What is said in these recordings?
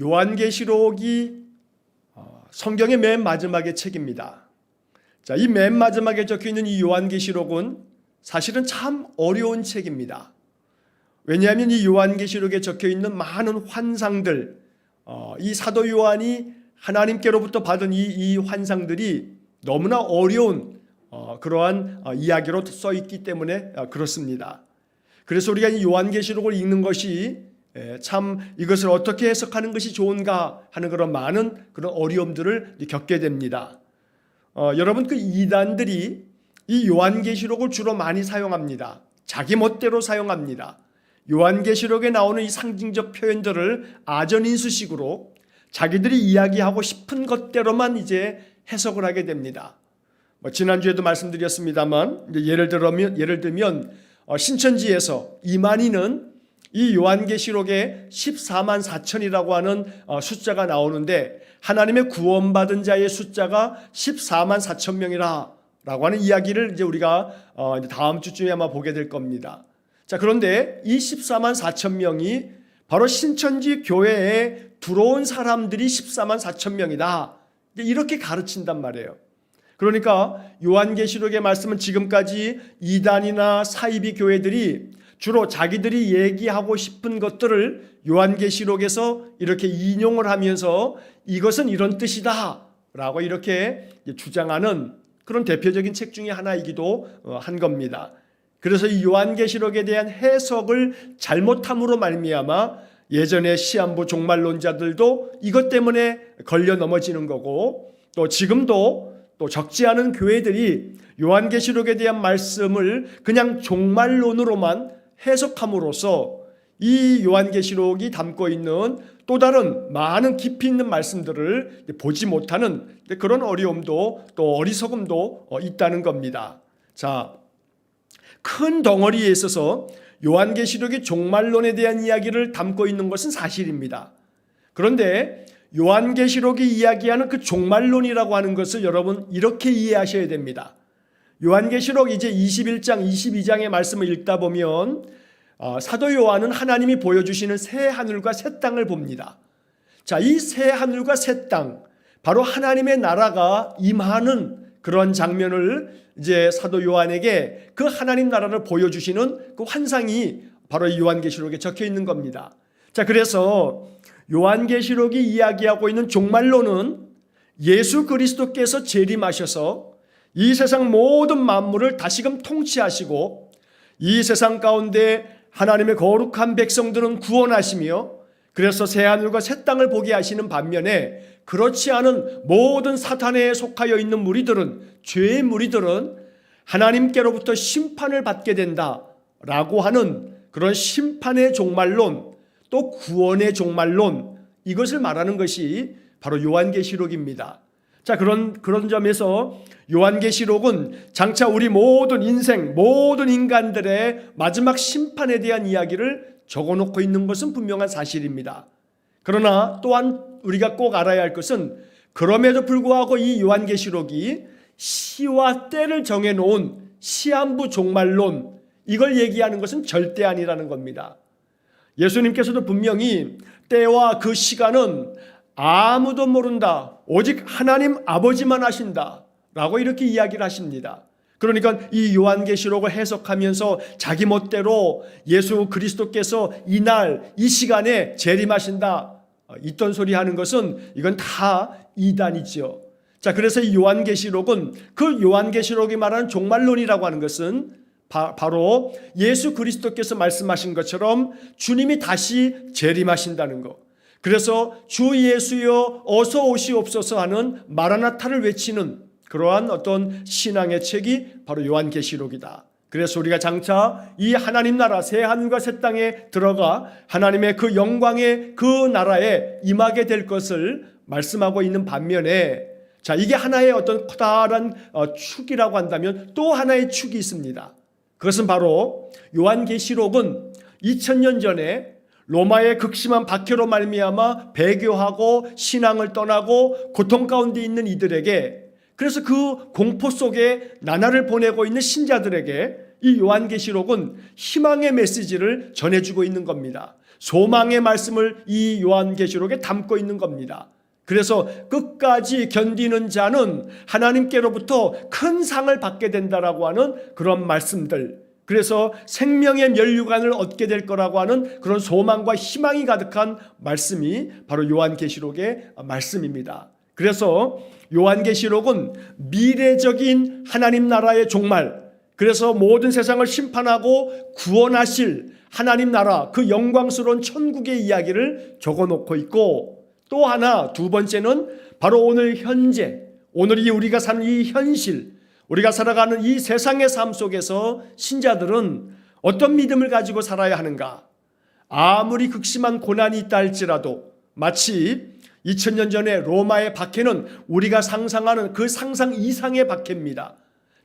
요한계시록이 성경의 맨 마지막의 책입니다. 자, 이 맨 마지막에 적혀 있는 이 요한계시록은 사실은 참 어려운 책입니다. 왜냐하면 이 요한계시록에 적혀 있는 많은 환상들, 이 사도 요한이 하나님께로부터 받은 이 환상들이 너무나 어려운 그러한 이야기로 써 있기 때문에 그렇습니다. 그래서 우리가 이 요한계시록을 읽는 것이 참 이것을 어떻게 해석하는 것이 좋은가 하는 그런 많은 그런 어려움들을 겪게 됩니다. 여러분, 그 이단들이 이 요한계시록을 주로 많이 사용합니다. 자기 멋대로 사용합니다. 요한계시록에 나오는 이 상징적 표현들을 아전인수식으로 자기들이 이야기하고 싶은 것대로만 이제 해석을 하게 됩니다. 지난주에도 말씀드렸습니다만, 예를 들면 신천지에서 이만희는 이 요한계시록에 14만 4천이라고 하는 숫자가 나오는데 하나님의 구원받은 자의 숫자가 14만 4천 명이라 라고 하는 이야기를 이제 우리가 다음 주쯤에 아마 보게 될 겁니다. 자, 그런데 이 14만 4천 명이 바로 신천지 교회에 들어온 사람들이 14만 4천 명이다. 이렇게 가르친단 말이에요. 그러니까 요한계시록의 말씀은 지금까지 이단이나 사이비 교회들이 주로 자기들이 얘기하고 싶은 것들을 요한계시록에서 이렇게 인용을 하면서 이것은 이런 뜻이다 라고 이렇게 주장하는 그런 대표적인 책 중에 하나이기도 한 겁니다. 그래서 이 요한계시록에 대한 해석을 잘못함으로 말미암아 예전에 시한부 종말론자들도 이것 때문에 걸려 넘어지는 거고, 또 지금도 또 적지 않은 교회들이 요한계시록에 대한 말씀을 그냥 종말론으로만 해석함으로써 이 요한계시록이 담고 있는 또 다른 많은 깊이 있는 말씀들을 보지 못하는 그런 어려움도 또 어리석음도 있다는 겁니다. 자, 큰 덩어리에 있어서 요한계시록의 종말론에 대한 이야기를 담고 있는 것은 사실입니다. 그런데 요한계시록이 이야기하는 그 종말론이라고 하는 것을 여러분 이렇게 이해하셔야 됩니다. 요한계시록 이제 21장, 22장의 말씀을 읽다 보면 사도 요한은 하나님이 보여주시는 새 하늘과 새 땅을 봅니다. 자, 이 새 하늘과 새 땅, 바로 하나님의 나라가 임하는 그런 장면을 이제 사도 요한에게 그 하나님 나라를 보여주시는 그 환상이 바로 이 요한계시록에 적혀 있는 겁니다. 자, 그래서 요한계시록이 이야기하고 있는 종말론은 예수 그리스도께서 재림하셔서 이 세상 모든 만물을 다시금 통치하시고 이 세상 가운데 하나님의 거룩한 백성들은 구원하시며 그래서 새하늘과 새 땅을 보게 하시는 반면에 그렇지 않은 모든 사탄에 속하여 있는 무리들은, 죄의 무리들은 하나님께로부터 심판을 받게 된다라고 하는 그런 심판의 종말론, 또 구원의 종말론, 이것을 말하는 것이 바로 요한계시록입니다. 자, 그런 점에서 요한계시록은 장차 우리 모든 인생, 모든 인간들의 마지막 심판에 대한 이야기를 적어놓고 있는 것은 분명한 사실입니다. 그러나 또한 우리가 꼭 알아야 할 것은 그럼에도 불구하고 이 요한계시록이 시와 때를 정해놓은 시한부 종말론, 이걸 얘기하는 것은 절대 아니라는 겁니다. 예수님께서도 분명히 때와 그 시간은 아무도 모른다, 오직 하나님 아버지만 아신다 라고 이렇게 이야기를 하십니다. 그러니까 이 요한계시록을 해석하면서 자기 멋대로 예수 그리스도께서 이날 이 시간에 재림하신다 있던 소리 하는 것은 이건 다 이단이죠. 자, 그래서 이 요한계시록은 그 요한계시록이 말하는 종말론이라고 하는 것은 바로 예수 그리스도께서 말씀하신 것처럼 주님이 다시 재림하신다는 것. 그래서 주 예수여 어서 오시옵소서 하는 마라나타를 외치는 그러한 어떤 신앙의 책이 바로 요한계시록이다. 그래서 우리가 장차 이 하나님 나라 새 하늘과 새 땅에 들어가 하나님의 그 영광의 그 나라에 임하게 될 것을 말씀하고 있는 반면에, 자, 이게 하나의 어떤 커다란 축이라고 한다면 또 하나의 축이 있습니다. 그것은 바로 요한계시록은 2000년 전에 로마의 극심한 박해로 말미암아 배교하고 신앙을 떠나고 고통 가운데 있는 이들에게, 그래서 그 공포 속에 나날을 보내고 있는 신자들에게 이 요한계시록은 희망의 메시지를 전해주고 있는 겁니다. 소망의 말씀을 이 요한계시록에 담고 있는 겁니다. 그래서 끝까지 견디는 자는 하나님께로부터 큰 상을 받게 된다라고 하는 그런 말씀들, 그래서 생명의 면류관을 얻게 될 거라고 하는 그런 소망과 희망이 가득한 말씀이 바로 요한계시록의 말씀입니다. 그래서 요한계시록은 미래적인 하나님 나라의 종말, 그래서 모든 세상을 심판하고 구원하실 하나님 나라, 그 영광스러운 천국의 이야기를 적어놓고 있고, 또 하나 두 번째는 바로 오늘 현재, 오늘이 우리가 사는 이 현실, 우리가 살아가는 이 세상의 삶 속에서 신자들은 어떤 믿음을 가지고 살아야 하는가? 아무리 극심한 고난이 있다 할지라도 마치 2000년 전에 로마의 박해는 우리가 상상하는 그 상상 이상의 박해입니다.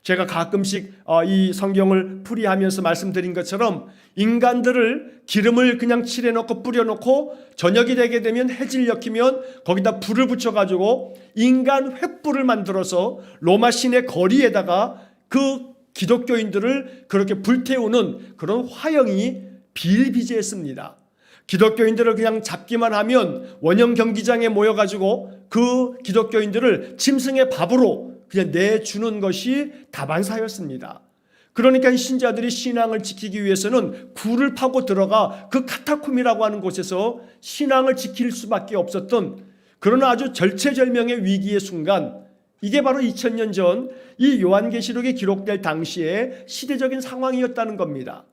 제가 가끔씩 이 성경을 풀이하면서 말씀드린 것처럼 인간들을 기름을 그냥 칠해놓고 뿌려놓고 저녁이 되게 되면 해질 엮이면 거기다 불을 붙여가지고 인간 횃불을 만들어서 로마 시내 거리에다가 그 기독교인들을 그렇게 불태우는 그런 화형이 비일비재했습니다. 기독교인들을 그냥 잡기만 하면 원형 경기장에 모여가지고 그 기독교인들을 짐승의 밥으로 그냥 내주는 것이 다반사였습니다. 그러니까 이 신자들이 신앙을 지키기 위해서는 굴을 파고 들어가 그 카타콤이라고 하는 곳에서 신앙을 지킬 수밖에 없었던 그런 아주 절체절명의 위기의 순간, 이게 바로 2000년 전 이 요한계시록이 기록될 당시의 시대적인 상황이었다는 겁니다.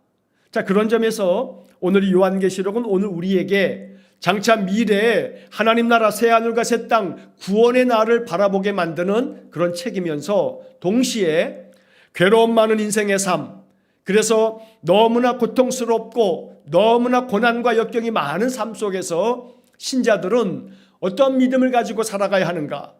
자, 그런 점에서 오늘 이 요한계시록은 오늘 우리에게 장차 미래에 하나님 나라 새하늘과 새 땅 구원의 날을 바라보게 만드는 그런 책이면서 동시에 괴로움 많은 인생의 삶, 그래서 너무나 고통스럽고 너무나 고난과 역경이 많은 삶 속에서 신자들은 어떤 믿음을 가지고 살아가야 하는가,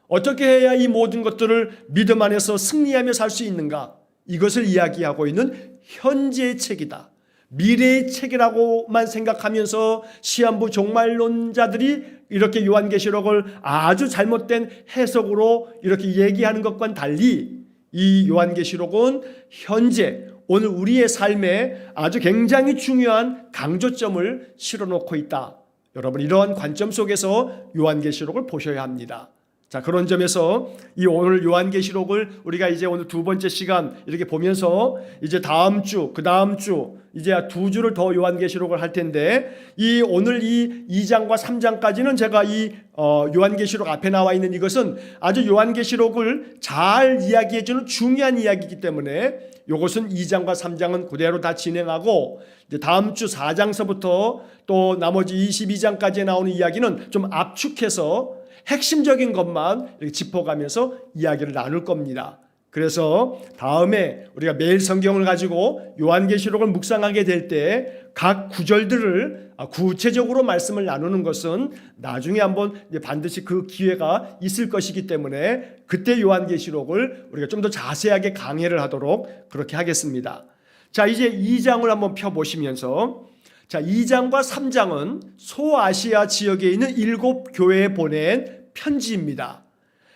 어떻게 해야 이 모든 것들을 믿음 안에서 승리하며 살 수 있는가, 이것을 이야기하고 있는 현재의 책이다. 미래의 책이라고만 생각하면서 시한부 종말론자들이 이렇게 요한계시록을 아주 잘못된 해석으로 이렇게 얘기하는 것과는 달리 이 요한계시록은 현재 오늘 우리의 삶에 아주 굉장히 중요한 강조점을 실어놓고 있다. 여러분, 이러한 관점 속에서 요한계시록을 보셔야 합니다. 자, 그런 점에서 이 오늘 요한계시록을 우리가 이제 오늘 두 번째 시간 이렇게 보면서 이제 다음 주, 그 다음 주 이제 두 주를 더 요한계시록을 할 텐데, 이 오늘 이 2장과 3장까지는 제가 이 요한계시록 앞에 나와 있는 이것은 아주 요한계시록을 잘 이야기해주는 중요한 이야기이기 때문에 이것은 2장과 3장은 그대로 다 진행하고, 이제 다음 주 4장서부터 또 나머지 22장까지 나오는 이야기는 좀 압축해서 핵심적인 것만 이렇게 짚어가면서 이야기를 나눌 겁니다. 그래서 다음에 우리가 매일 성경을 가지고 요한계시록을 묵상하게 될 때 각 구절들을 구체적으로 말씀을 나누는 것은 나중에 한번 반드시 그 기회가 있을 것이기 때문에 그때 요한계시록을 우리가 좀 더 자세하게 강해를 하도록 그렇게 하겠습니다. 자, 이제 2장을 한번 펴보시면서, 자, 2장과 3장은 소아시아 지역에 있는 7교회에 보낸 편지입니다.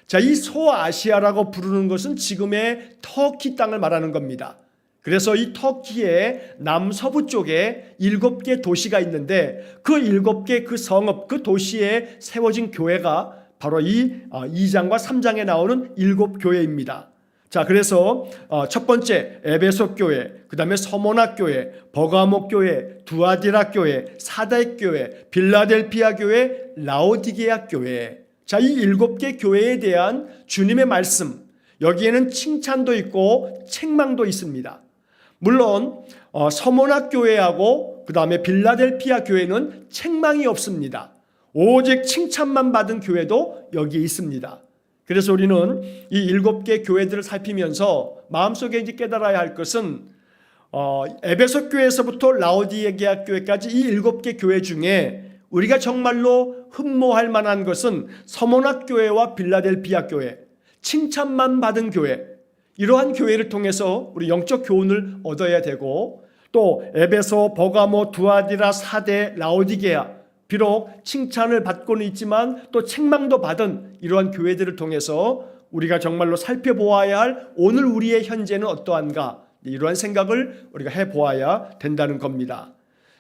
자, 이 소아시아라고 부르는 것은 지금의 터키 땅을 말하는 겁니다. 그래서 이 터키의 남서부 쪽에 7개 도시가 있는데 그 7개 그 성읍, 그 도시에 세워진 교회가 바로 이 2장과 3장에 나오는 7교회입니다. 자, 그래서 첫 번째 에베소 교회, 그 다음에 서모나 교회, 버가모 교회, 두아디라 교회, 사대 교회, 빌라델피아 교회, 라오디게아 교회. 자, 이 7개 교회에 대한 주님의 말씀, 여기에는 칭찬도 있고 책망도 있습니다. 물론 서모나 교회하고 그 다음에 빌라델피아 교회는 책망이 없습니다. 오직 칭찬만 받은 교회도 여기에 있습니다. 그래서 우리는 이 7개 교회들을 살피면서 마음속에 이제 깨달아야 할 것은 에베소 교회에서부터 라오디게아 교회까지 이 7개 교회 중에 우리가 정말로 흠모할 만한 것은 서모나 교회와 빌라델피아 교회, 칭찬만 받은 교회, 이러한 교회를 통해서 우리 영적 교훈을 얻어야 되고, 또 에베소, 버가모, 두아디라, 사대, 라오디게아, 비록 칭찬을 받고는 있지만 또 책망도 받은 이러한 교회들을 통해서 우리가 정말로 살펴보아야 할 오늘 우리의 현재는 어떠한가, 이러한 생각을 우리가 해보아야 된다는 겁니다.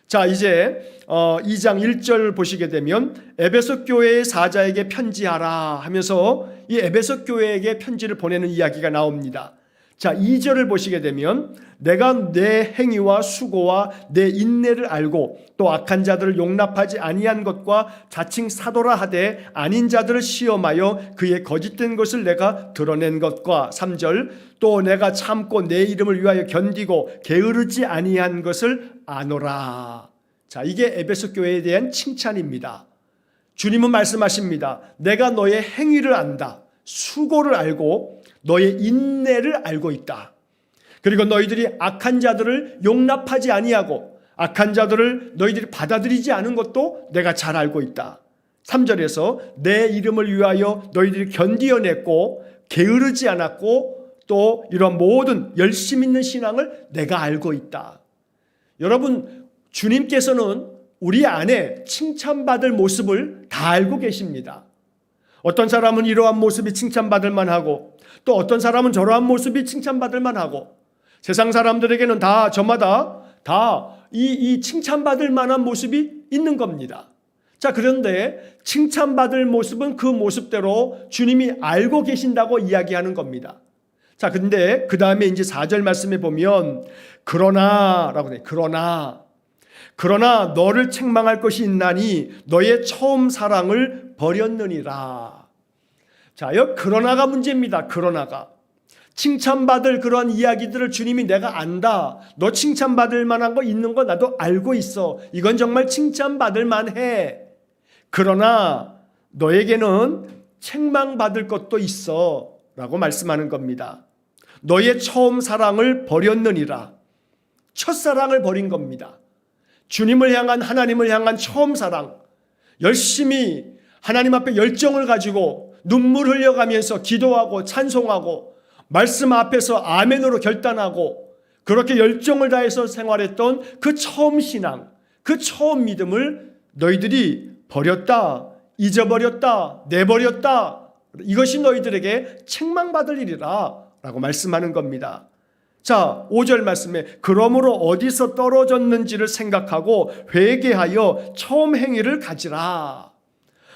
자, 이제 2장 1절 보시게 되면 에베소 교회의 사자에게 편지하라 하면서 이 에베소 교회에게 편지를 보내는 이야기가 나옵니다. 자, 2절을 보시게 되면 내가 내 행위와 수고와 내 인내를 알고 또 악한 자들을 용납하지 아니한 것과 자칭 사도라 하되 아닌 자들을 시험하여 그의 거짓된 것을 내가 드러낸 것과 3절 또 내가 참고 내 이름을 위하여 견디고 게으르지 아니한 것을 아노라. 자, 이게 에베소 교회에 대한 칭찬입니다. 주님은 말씀하십니다. 내가 너의 행위를 안다. 수고를 알고 너의 인내를 알고 있다. 그리고 너희들이 악한 자들을 용납하지 아니하고 악한 자들을 너희들이 받아들이지 않은 것도 내가 잘 알고 있다. 3절에서 내 이름을 위하여 너희들이 견디어냈고 게으르지 않았고 또 이런 모든 열심 있는 신앙을 내가 알고 있다. 여러분, 주님께서는 우리 안에 칭찬받을 모습을 다 알고 계십니다. 어떤 사람은 이러한 모습이 칭찬받을 만하고 또 어떤 사람은 저러한 모습이 칭찬받을 만하고 세상 사람들에게는 다 저마다 다 이 칭찬받을 만한 모습이 있는 겁니다. 자, 그런데 칭찬받을 모습은 그 모습대로 주님이 알고 계신다고 이야기하는 겁니다. 자, 근데 그 다음에 이제 4절 말씀에 보면 그러나라고 돼. 그러나 너를 책망할 것이 있나니 너의 처음 사랑을 버렸느니라. 자, 여기 그러나가 문제입니다. 그러나가. 칭찬받을 그런 이야기들을 주님이 내가 안다. 너 칭찬받을 만한 거 있는 거 나도 알고 있어. 이건 정말 칭찬받을 만해. 그러나 너에게는 책망받을 것도 있어. 라고 말씀하는 겁니다. 너의 처음 사랑을 버렸느니라. 첫사랑을 버린 겁니다. 주님을 향한 하나님을 향한 처음 사랑. 열심히 하나님 앞에 열정을 가지고 눈물 흘려가면서 기도하고 찬송하고 말씀 앞에서 아멘으로 결단하고 그렇게 열정을 다해서 생활했던 그 처음 신앙, 그 처음 믿음을 너희들이 버렸다, 잊어버렸다, 내버렸다. 이것이 너희들에게 책망받을 일이라 라고 말씀하는 겁니다. 자, 5절 말씀에 그러므로 어디서 떨어졌는지를 생각하고 회개하여 처음 행위를 가지라.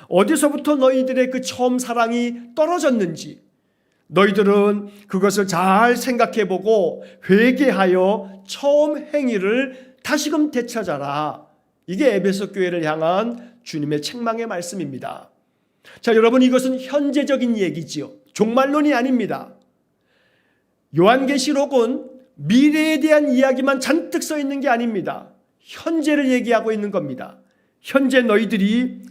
어디서부터 너희들의 그 처음 사랑이 떨어졌는지 너희들은 그것을 잘 생각해보고 회개하여 처음 행위를 다시금 되찾아라. 이게 에베소 교회를 향한 주님의 책망의 말씀입니다. 자, 여러분, 이것은 현재적인 얘기지요. 종말론이 아닙니다. 요한계시록은 미래에 대한 이야기만 잔뜩 써 있는 게 아닙니다. 현재를 얘기하고 있는 겁니다. 현재 너희들이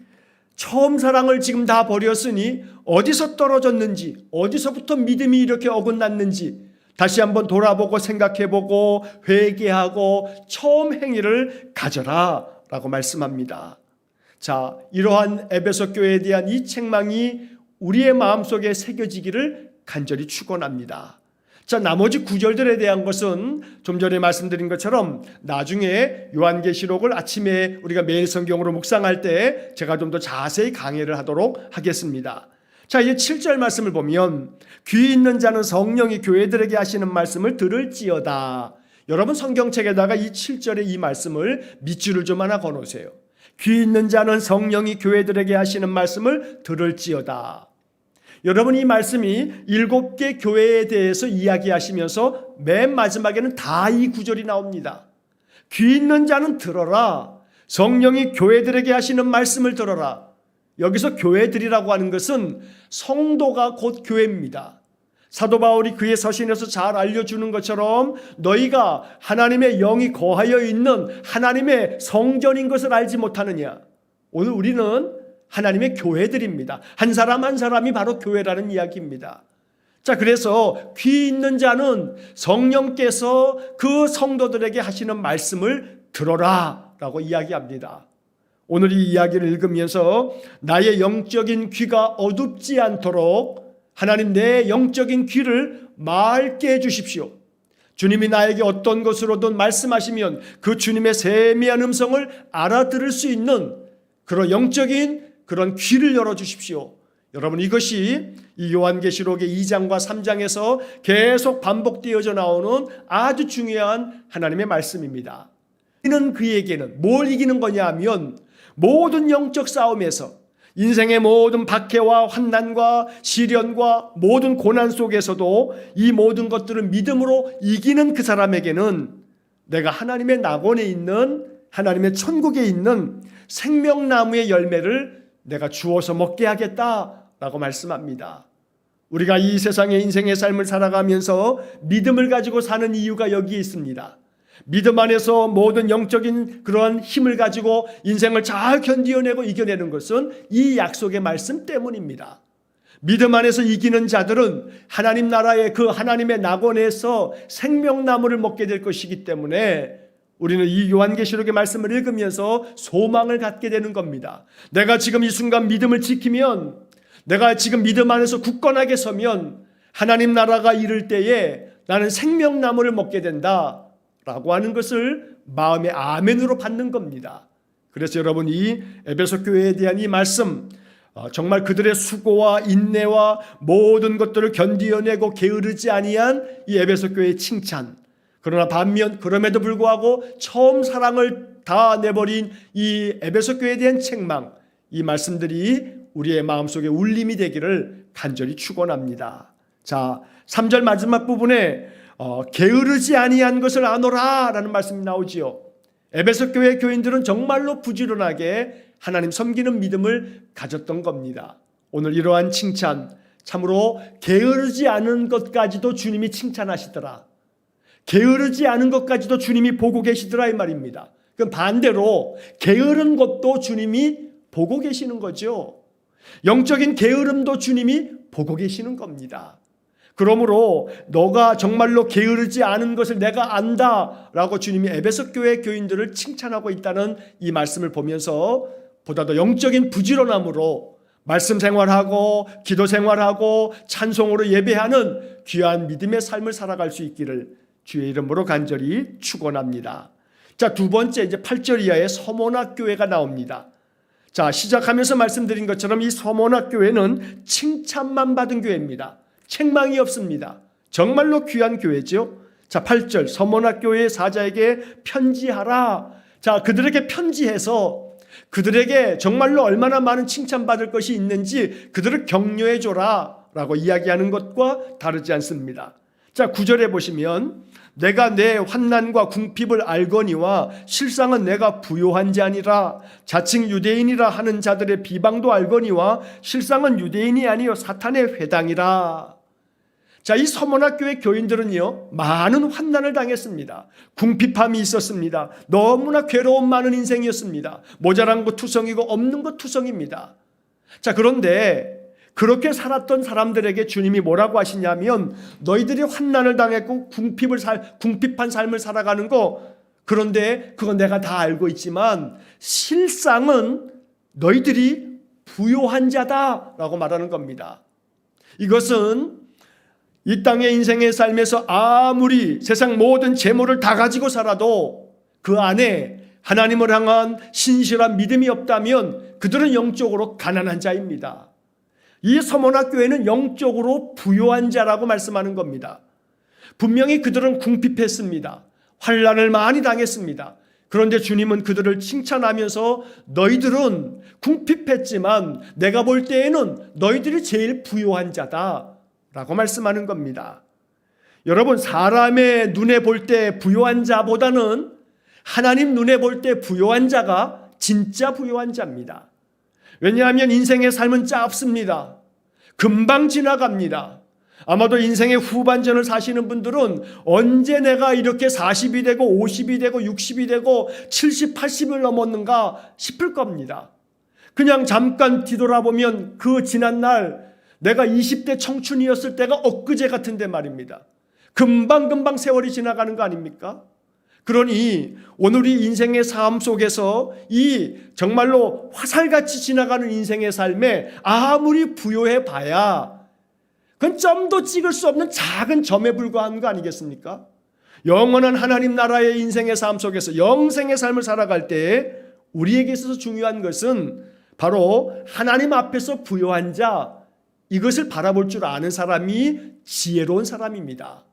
처음 사랑을 지금 다 버렸으니 어디서 떨어졌는지, 어디서부터 믿음이 이렇게 어긋났는지 다시 한번 돌아보고 생각해보고 회개하고 처음 행위를 가져라 라고 말씀합니다. 자, 이러한 에베소 교회에 대한 이 책망이 우리의 마음속에 새겨지기를 간절히 축원합니다. 자, 나머지 구절들에 대한 것은 좀 전에 말씀드린 것처럼 나중에 요한계시록을 아침에 우리가 매일 성경으로 묵상할 때 제가 좀 더 자세히 강의를 하도록 하겠습니다. 자, 이제 7절 말씀을 보면 귀 있는 자는 성령이 교회들에게 하시는 말씀을 들을지어다. 여러분, 성경책에다가 이 7절의 이 말씀을 밑줄을 좀 하나 거놓으세요. 귀 있는 자는 성령이 교회들에게 하시는 말씀을 들을지어다. 여러분, 이 말씀이 7개 교회에 대해서 이야기하시면서 맨 마지막에는 다 이 구절이 나옵니다. 귀 있는 자는 들어라. 성령이 교회들에게 하시는 말씀을 들어라. 여기서 교회들이라고 하는 것은 성도가 곧 교회입니다. 사도 바울이 그의 서신에서 잘 알려주는 것처럼 너희가 하나님의 영이 거하여 있는 하나님의 성전인 것을 알지 못하느냐. 오늘 우리는 하나님의 교회들입니다. 한 사람 한 사람이 바로 교회라는 이야기입니다. 자, 그래서 귀 있는 자는 성령께서 그 성도들에게 하시는 말씀을 들어라 라고 이야기합니다. 오늘 이 이야기를 읽으면서 나의 영적인 귀가 어둡지 않도록 하나님 내 영적인 귀를 맑게 해주십시오. 주님이 나에게 어떤 것으로든 말씀하시면 그 주님의 세미한 음성을 알아들을 수 있는 그런 영적인 그런 귀를 열어주십시오. 여러분, 이것이 이 요한계시록의 2장과 3장에서 계속 반복되어져 나오는 아주 중요한 하나님의 말씀입니다. 이기는 그에게는 뭘 이기는 거냐 하면 모든 영적 싸움에서 인생의 모든 박해와 환난과 시련과 모든 고난 속에서도 이 모든 것들을 믿음으로 이기는 그 사람에게는 내가 하나님의 낙원에 있는 하나님의 천국에 있는 생명나무의 열매를 내가 주어서 먹게 하겠다라고 말씀합니다. 우리가 이 세상의 인생의 삶을 살아가면서 믿음을 가지고 사는 이유가 여기에 있습니다. 믿음 안에서 모든 영적인 그러한 힘을 가지고 인생을 잘 견디어내고 이겨내는 것은 이 약속의 말씀 때문입니다. 믿음 안에서 이기는 자들은 하나님 나라의 그 하나님의 낙원에서 생명나무를 먹게 될 것이기 때문에 우리는 이 요한계시록의 말씀을 읽으면서 소망을 갖게 되는 겁니다. 내가 지금 이 순간 믿음을 지키면, 내가 지금 믿음 안에서 굳건하게 서면 하나님 나라가 이를 때에 나는 생명나무를 먹게 된다 라고 하는 것을 마음의 아멘으로 받는 겁니다. 그래서 여러분, 이 에베소 교회에 대한 이 말씀, 정말 그들의 수고와 인내와 모든 것들을 견디어내고 게으르지 아니한 이 에베소 교회의 칭찬, 그러나 반면 그럼에도 불구하고 처음 사랑을 다 내버린 이 에베소 교회에 대한 책망, 이 말씀들이 우리의 마음속에 울림이 되기를 간절히 축원합니다. 자, 3절 마지막 부분에 게으르지 아니한 것을 아노라 라는 말씀이 나오지요. 에베소 교회 교인들은 정말로 부지런하게 하나님 섬기는 믿음을 가졌던 겁니다. 오늘 이러한 칭찬, 참으로 게으르지 않은 것까지도 주님이 칭찬하시더라, 게으르지 않은 것까지도 주님이 보고 계시더라 이 말입니다. 그럼 반대로 게으른 것도 주님이 보고 계시는 거죠. 영적인 게으름도 주님이 보고 계시는 겁니다. 그러므로 너가 정말로 게으르지 않은 것을 내가 안다라고 주님이 에베소 교회 교인들을 칭찬하고 있다는 이 말씀을 보면서 보다 더 영적인 부지런함으로 말씀 생활하고 기도 생활하고 찬송으로 예배하는 귀한 믿음의 삶을 살아갈 수 있기를 주의 이름으로 간절히 축원합니다. 자, 두 번째 이제 8절 이하의 서모나 교회가 나옵니다. 자, 시작하면서 말씀드린 것처럼 이 서모나 교회는 칭찬만 받은 교회입니다. 책망이 없습니다. 정말로 귀한 교회죠. 자, 8절 서모나 교회의 사자에게 편지하라. 자, 그들에게 편지해서 그들에게 정말로 얼마나 많은 칭찬받을 것이 있는지 그들을 격려해 줘라 라고 이야기하는 것과 다르지 않습니다. 자, 9절에 보시면 내가 내 환난과 궁핍을 알거니와 실상은 내가 부요한 자니라. 자칭 유대인이라 하는 자들의 비방도 알거니와 실상은 유대인이 아니요 사탄의 회당이라. 자, 이 서모나 교회 교인들은요, 많은 환난을 당했습니다. 궁핍함이 있었습니다. 너무나 괴로움 많은 인생이었습니다. 모자란 것 투성이고 없는 것 투성입니다. 자, 그런데 그렇게 살았던 사람들에게 주님이 뭐라고 하시냐면, 너희들이 환난을 당했고 궁핍한 삶을 살아가는 거, 그런데 그건 내가 다 알고 있지만 실상은 너희들이 부요한 자다라고 말하는 겁니다. 이것은 이 땅의 인생의 삶에서 아무리 세상 모든 재물을 다 가지고 살아도 그 안에 하나님을 향한 신실한 믿음이 없다면 그들은 영적으로 가난한 자입니다. 이 서모나 교회는 영적으로 부요한 자라고 말씀하는 겁니다. 분명히 그들은 궁핍했습니다. 환난을 많이 당했습니다. 그런데 주님은 그들을 칭찬하면서 너희들은 궁핍했지만 내가 볼 때에는 너희들이 제일 부요한 자다 라고 말씀하는 겁니다. 여러분, 사람의 눈에 볼 때 부요한 자보다는 하나님 눈에 볼 때 부요한 자가 진짜 부요한 자입니다. 왜냐하면 인생의 삶은 짧습니다. 금방 지나갑니다. 아마도 인생의 후반전을 사시는 분들은 언제 내가 이렇게 40이 되고 50이 되고 60이 되고 70, 80을 넘었는가 싶을 겁니다. 그냥 잠깐 뒤돌아보면 그 지난 날 내가 20대 청춘이었을 때가 엊그제 같은데 말입니다. 금방 세월이 지나가는 거 아닙니까? 그러니 오늘 이 인생의 삶 속에서 이 정말로 화살같이 지나가는 인생의 삶에 아무리 부요해 봐야 그건 점도 찍을 수 없는 작은 점에 불과한 거 아니겠습니까? 영원한 하나님 나라의 인생의 삶 속에서 영생의 삶을 살아갈 때 우리에게 있어서 중요한 것은 바로 하나님 앞에서 부요한 자, 이것을 바라볼 줄 아는 사람이 지혜로운 사람입니다.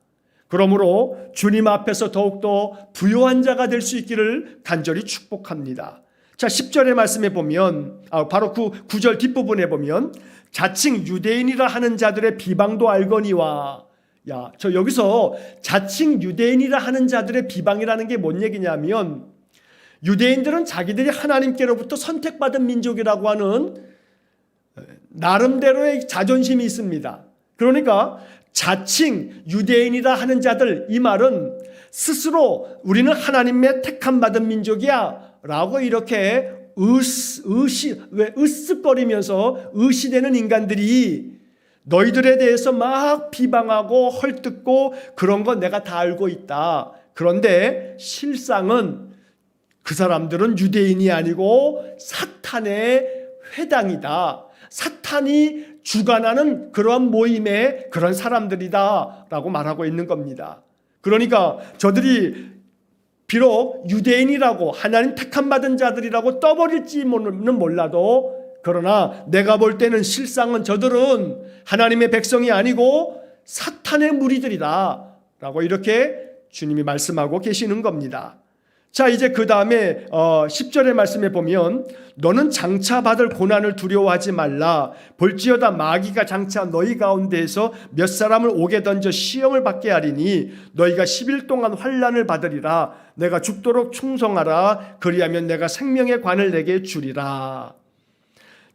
그러므로 주님 앞에서 더욱더 부요한 자가 될 수 있기를 간절히 축복합니다. 자, 10절의 말씀에 보면 바로 9절 뒷부분에 보면 자칭 유대인이라 하는 자들의 비방도 알거니와, 저 여기서 자칭 유대인이라 하는 자들의 비방이라는 게 뭔 얘기냐면, 유대인들은 자기들이 하나님께로부터 선택받은 민족이라고 하는 나름대로의 자존심이 있습니다. 그러니까 자칭 유대인이라 하는 자들, 이 말은 스스로 우리는 하나님의 택함 받은 민족이야 라고 이렇게 으쓱거리면서 의시되는 인간들이 너희들에 대해서 막 비방하고 헐뜯고 그런 건 내가 다 알고 있다. 그런데 실상은 그 사람들은 유대인이 아니고 사탄의 회당이다. 사탄이 주관하는 그런 모임의 그런 사람들이다 라고 말하고 있는 겁니다. 그러니까 저들이 비록 유대인이라고 하나님 택함 받은 자들이라고 떠버릴지는 몰라도, 그러나 내가 볼 때는 실상은 저들은 하나님의 백성이 아니고 사탄의 무리들이다 라고 이렇게 주님이 말씀하고 계시는 겁니다. 자, 이제 그 다음에 10절의 말씀에 보면 너는 장차 받을 고난을 두려워하지 말라. 볼지어다 마귀가 장차 너희 가운데에서 몇 사람을 옥에 던져 시험을 받게 하리니 너희가 10일 동안 환난을 받으리라. 내가 죽도록 충성하라. 그리하면 내가 생명의 관을 내게 주리라.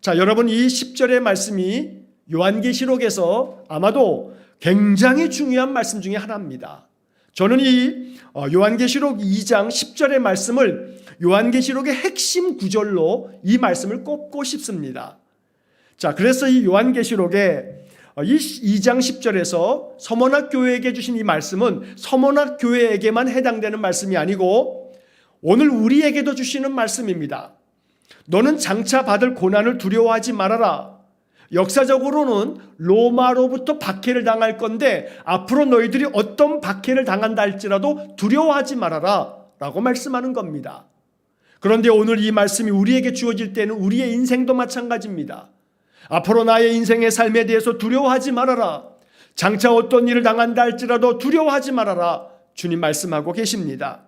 자, 여러분, 이 10절의 말씀이 요한계시록에서 아마도 굉장히 중요한 말씀 중에 하나입니다. 저는 이 요한계시록 2장 10절의 말씀을 요한계시록의 핵심 구절로 이 말씀을 꼽고 싶습니다. 자, 그래서 이 요한계시록의 이 2장 10절에서 서머나 교회에게 주신 이 말씀은 서머나 교회에게만 해당되는 말씀이 아니고 오늘 우리에게도 주시는 말씀입니다. 너는 장차 받을 고난을 두려워하지 말아라. 역사적으로는 로마로부터 박해를 당할 건데 앞으로 너희들이 어떤 박해를 당한다 할지라도 두려워하지 말아라 라고 말씀하는 겁니다. 그런데 오늘 이 말씀이 우리에게 주어질 때는 우리의 인생도 마찬가지입니다. 앞으로 나의 인생의 삶에 대해서 두려워하지 말아라. 장차 어떤 일을 당한다 할지라도 두려워하지 말아라. 주님 말씀하고 계십니다.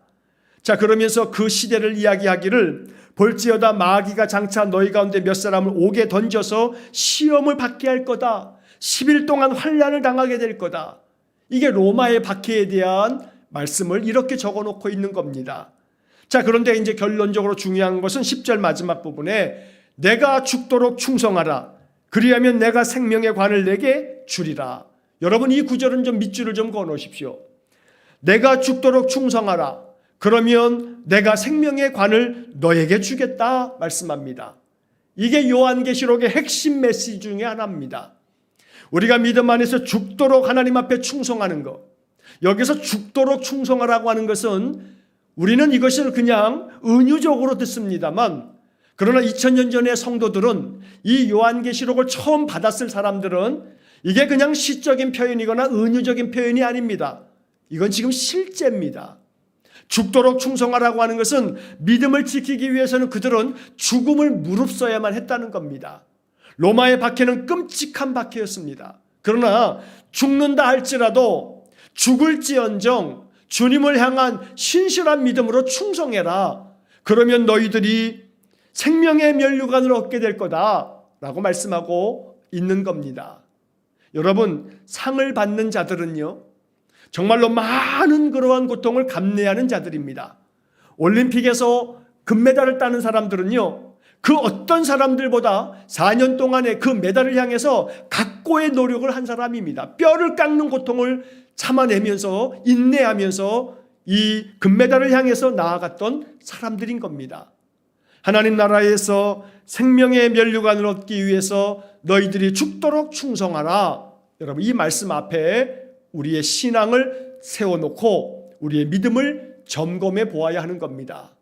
자, 그러면서 그 시대를 이야기하기를 볼지어다 마귀가 장차 너희 가운데 몇 사람을 옥에 던져서 시험을 받게 할 거다. 10일 동안 환난을 당하게 될 거다. 이게 로마의 박해에 대한 말씀을 이렇게 적어놓고 있는 겁니다. 자, 그런데 이제 결론적으로 중요한 것은 10절 마지막 부분에 내가 죽도록 충성하라. 그리하면 내가 생명의 관을 내게 주리라. 여러분, 이 구절은 좀 밑줄을 좀 그어놓으십시오. 내가 죽도록 충성하라. 그러면 내가 생명의 관을 너에게 주겠다 말씀합니다. 이게 요한계시록의 핵심 메시지 중에 하나입니다. 우리가 믿음 안에서 죽도록 하나님 앞에 충성하는 것, 여기서 죽도록 충성하라고 하는 것은 우리는 이것을 그냥 은유적으로 듣습니다만, 그러나 2000년 전의 성도들은 이 요한계시록을 처음 받았을 사람들은 이게 그냥 시적인 표현이거나 은유적인 표현이 아닙니다. 이건 지금 실제입니다. 죽도록 충성하라고 하는 것은 믿음을 지키기 위해서는 그들은 죽음을 무릅써야만 했다는 겁니다. 로마의 박해는 끔찍한 박해였습니다. 그러나 죽는다 할지라도 죽을지언정 주님을 향한 신실한 믿음으로 충성해라. 그러면 너희들이 생명의 면류관을 얻게 될 거다라고 말씀하고 있는 겁니다. 여러분, 상을 받는 자들은요, 정말로 많은 그러한 고통을 감내하는 자들입니다. 올림픽에서 금메달을 따는 사람들은요, 그 어떤 사람들보다 4년 동안의 그 메달을 향해서 각고의 노력을 한 사람입니다. 뼈를 깎는 고통을 참아내면서 인내하면서 이 금메달을 향해서 나아갔던 사람들인 겁니다. 하나님 나라에서 생명의 면류관을 얻기 위해서 너희들이 죽도록 충성하라. 여러분, 이 말씀 앞에 우리의 신앙을 세워놓고 우리의 믿음을 점검해 보아야 하는 겁니다.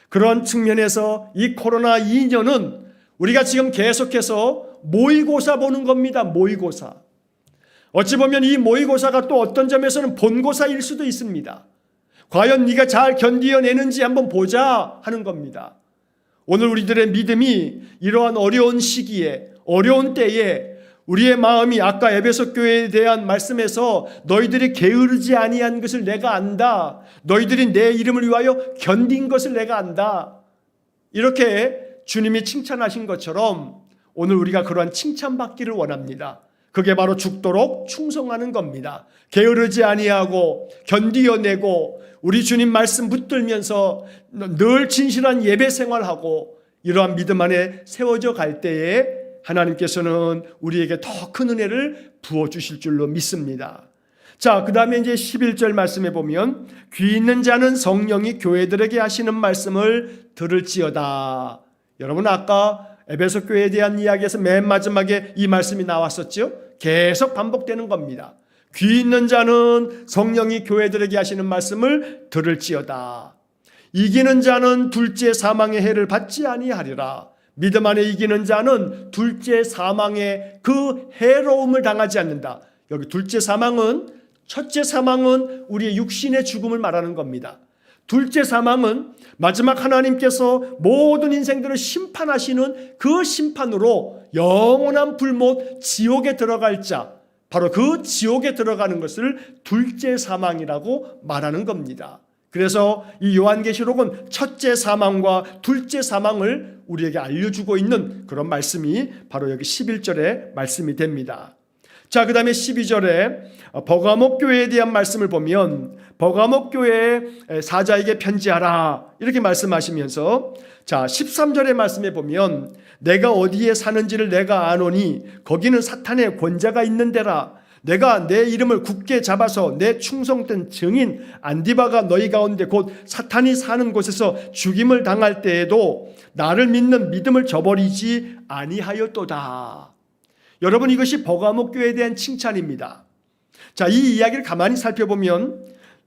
그런 측면에서 이 코로나 2년은 우리가 지금 계속해서 모의고사 보는 겁니다. 모의고사. 어찌 보면 이 모의고사가 또 어떤 점에서는 본고사일 수도 있습니다. 과연 네가 잘 견디어내는지 한번 보자 하는 겁니다. 오늘 우리들의 믿음이 이러한 어려운 시기에, 어려운 때에 우리의 마음이 아까 에베소 교회에 대한 말씀에서 너희들이 게으르지 아니한 것을 내가 안다. 너희들이 내 이름을 위하여 견딘 것을 내가 안다. 이렇게 주님이 칭찬하신 것처럼 오늘 우리가 그러한 칭찬받기를 원합니다. 그게 바로 죽도록 충성하는 겁니다. 게으르지 아니하고 견디어내고 우리 주님 말씀 붙들면서 늘 진실한 예배 생활하고 이러한 믿음 안에 세워져 갈 때에 하나님께서는 우리에게 더 큰 은혜를 부어주실 줄로 믿습니다. 자, 그 다음에 이제 11절 말씀에 보면 귀 있는 자는 성령이 교회들에게 하시는 말씀을 들을지어다. 여러분 아까 에베소 교회에 대한 이야기에서 맨 마지막에 이 말씀이 나왔었죠. 계속 반복되는 겁니다. 귀 있는 자는 성령이 교회들에게 하시는 말씀을 들을지어다. 이기는 자는 둘째 사망의 해를 받지 아니하리라. 믿음 안에 이기는 자는 둘째 사망의 그 해로움을 당하지 않는다. 여기 둘째 사망은, 첫째 사망은 우리의 육신의 죽음을 말하는 겁니다. 둘째 사망은 마지막 하나님께서 모든 인생들을 심판하시는 그 심판으로 영원한 불못 지옥에 들어갈 자, 바로 그 지옥에 들어가는 것을 둘째 사망이라고 말하는 겁니다. 그래서 이 요한계시록은 첫째 사망과 둘째 사망을 우리에게 알려주고 있는 그런 말씀이 바로 여기 11절의 말씀이 됩니다. 자, 그 다음에 12절에 버가목 교회에 대한 말씀을 보면 버가목 교회의 사자에게 편지하라 이렇게 말씀하시면서 자 13절의 말씀에 보면 내가 어디에 사는지를 내가 아노니 거기는 사탄의 권자가 있는 데라. 내가 내 이름을 굳게 잡아서 내 충성된 증인 안디바가 너희 가운데 곧 사탄이 사는 곳에서 죽임을 당할 때에도 나를 믿는 믿음을 저버리지 아니하였도다. 여러분 이것이 버가목 교회에 대한 칭찬입니다. 자, 이 이야기를 가만히 살펴보면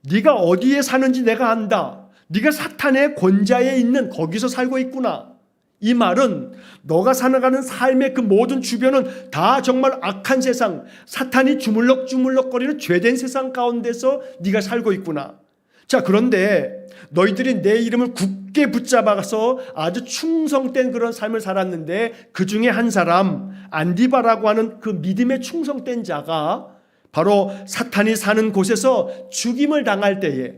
네가 어디에 사는지 내가 안다. 네가 사탄의 권자에 있는 거기서 살고 있구나. 이 말은 너가 살아가는 삶의 그 모든 주변은 다 정말 악한 세상, 사탄이 주물럭주물럭거리는 죄된 세상 가운데서 네가 살고 있구나. 자, 그런데 너희들이 내 이름을 굳게 붙잡아서 아주 충성된 그런 삶을 살았는데 그 중에 한 사람 안디바라고 하는 그 믿음의 충성된 자가 바로 사탄이 사는 곳에서 죽임을 당할 때에,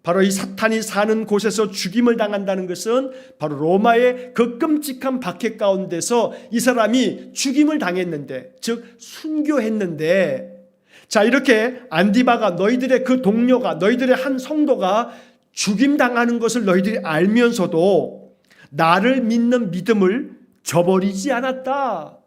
바로 이 사탄이 사는 곳에서 죽임을 당한다는 것은 바로 로마의 그 끔찍한 박해 가운데서 이 사람이 죽임을 당했는데, 즉 순교했는데, 자 이렇게 안디바가 너희들의 그 동료가, 너희들의 한 성도가 죽임당하는 것을 너희들이 알면서도 나를 믿는 믿음을 저버리지 않았다.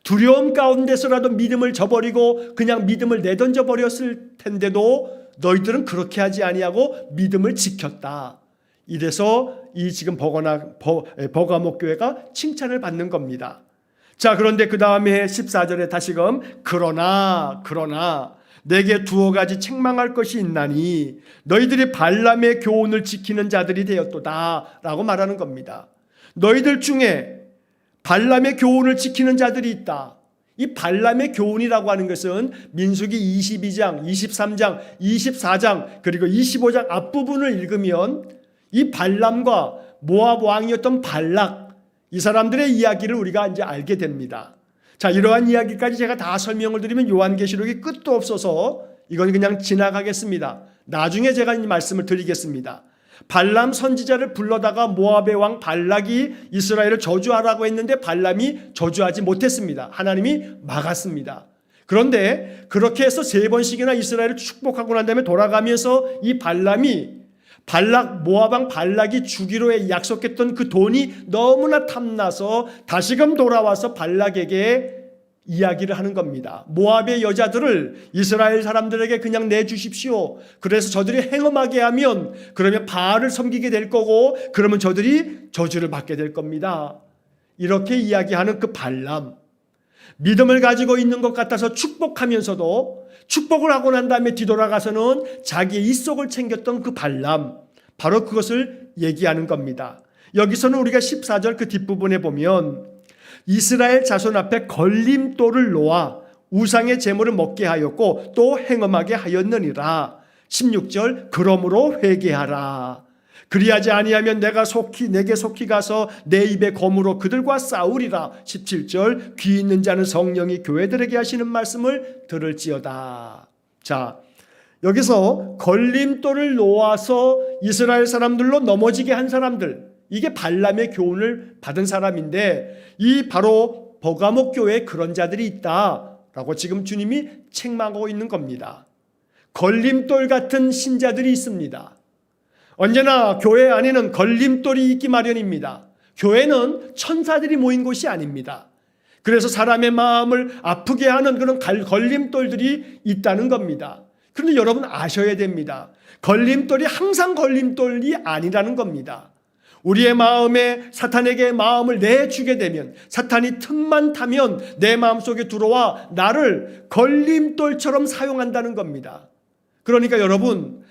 두려움 가운데서라도 믿음을 저버리고 그냥 믿음을 내던져 버렸을 텐데도 너희들은 그렇게 하지 아니하고 믿음을 지켰다. 이래서 이 지금 버가목 교회가 칭찬을 받는 겁니다. 자, 그런데 그 다음에 14절에 다시금 그러나 내게 두어 가지 책망할 것이 있나니 너희들이 발람의 교훈을 지키는 자들이 되었도다 라고 말하는 겁니다. 너희들 중에 발람의 교훈을 지키는 자들이 있다. 이 발람의 교훈이라고 하는 것은 민수기 22장, 23장, 24장 그리고 25장 앞부분을 읽으면 이 발람과 모압 왕이었던 발락, 이 사람들의 이야기를 우리가 이제 알게 됩니다. 자, 이러한 이야기까지 제가 다 설명을 드리면 요한계시록이 끝도 없어서 이건 그냥 지나가겠습니다. 나중에 제가 이 말씀을 드리겠습니다. 발람 선지자를 불러다가 모압의 왕 발락이 이스라엘을 저주하라고 했는데 발람이 저주하지 못했습니다. 하나님이 막았습니다. 그런데 그렇게 해서 3번씩이나 이스라엘을 축복하고 난 다음에 돌아가면서 이 발람이 모압 왕 발락이 주기로 약속했던 그 돈이 너무나 탐나서 다시금 돌아와서 발락에게 이야기를 하는 겁니다. 모압의 여자들을 이스라엘 사람들에게 그냥 내주십시오. 그래서 저들이 행음하게 하면 그러면 바알을 섬기게 될 거고 그러면 저들이 저주를 받게 될 겁니다. 이렇게 이야기하는 그 발람, 믿음을 가지고 있는 것 같아서 축복하면서도 축복을 하고 난 다음에 뒤돌아가서는 자기의 입속을 챙겼던 그 발람, 바로 그것을 얘기하는 겁니다. 여기서는 우리가 14절 그 뒷부분에 보면 이스라엘 자손 앞에 걸림돌을 놓아 우상의 제물을 먹게 하였고 또 행음하게 하였느니라. 16절 그러므로 회개하라. 그리하지 아니하면 내게 속히 가서 내 입에 검으로 그들과 싸우리라. 17절 귀 있는 자는 성령이 교회들에게 하시는 말씀을 들을지어다. 자, 여기서 걸림돌을 놓아서 이스라엘 사람들로 넘어지게 한 사람들, 이게 발람의 교훈을 받은 사람인데 이 바로 버가목 교회에 그런 자들이 있다라고 지금 주님이 책망하고 있는 겁니다. 걸림돌 같은 신자들이 있습니다. 언제나 교회 안에는 걸림돌이 있기 마련입니다. 교회는 천사들이 모인 곳이 아닙니다. 그래서 사람의 마음을 아프게 하는 그런 걸림돌들이 있다는 겁니다. 그런데 여러분 아셔야 됩니다. 걸림돌이 항상 걸림돌이 아니라는 겁니다. 우리의 마음에 사탄에게 마음을 내주게 되면, 사탄이 틈만 타면 내 마음속에 들어와 나를 걸림돌처럼 사용한다는 겁니다. 그러니까 여러분,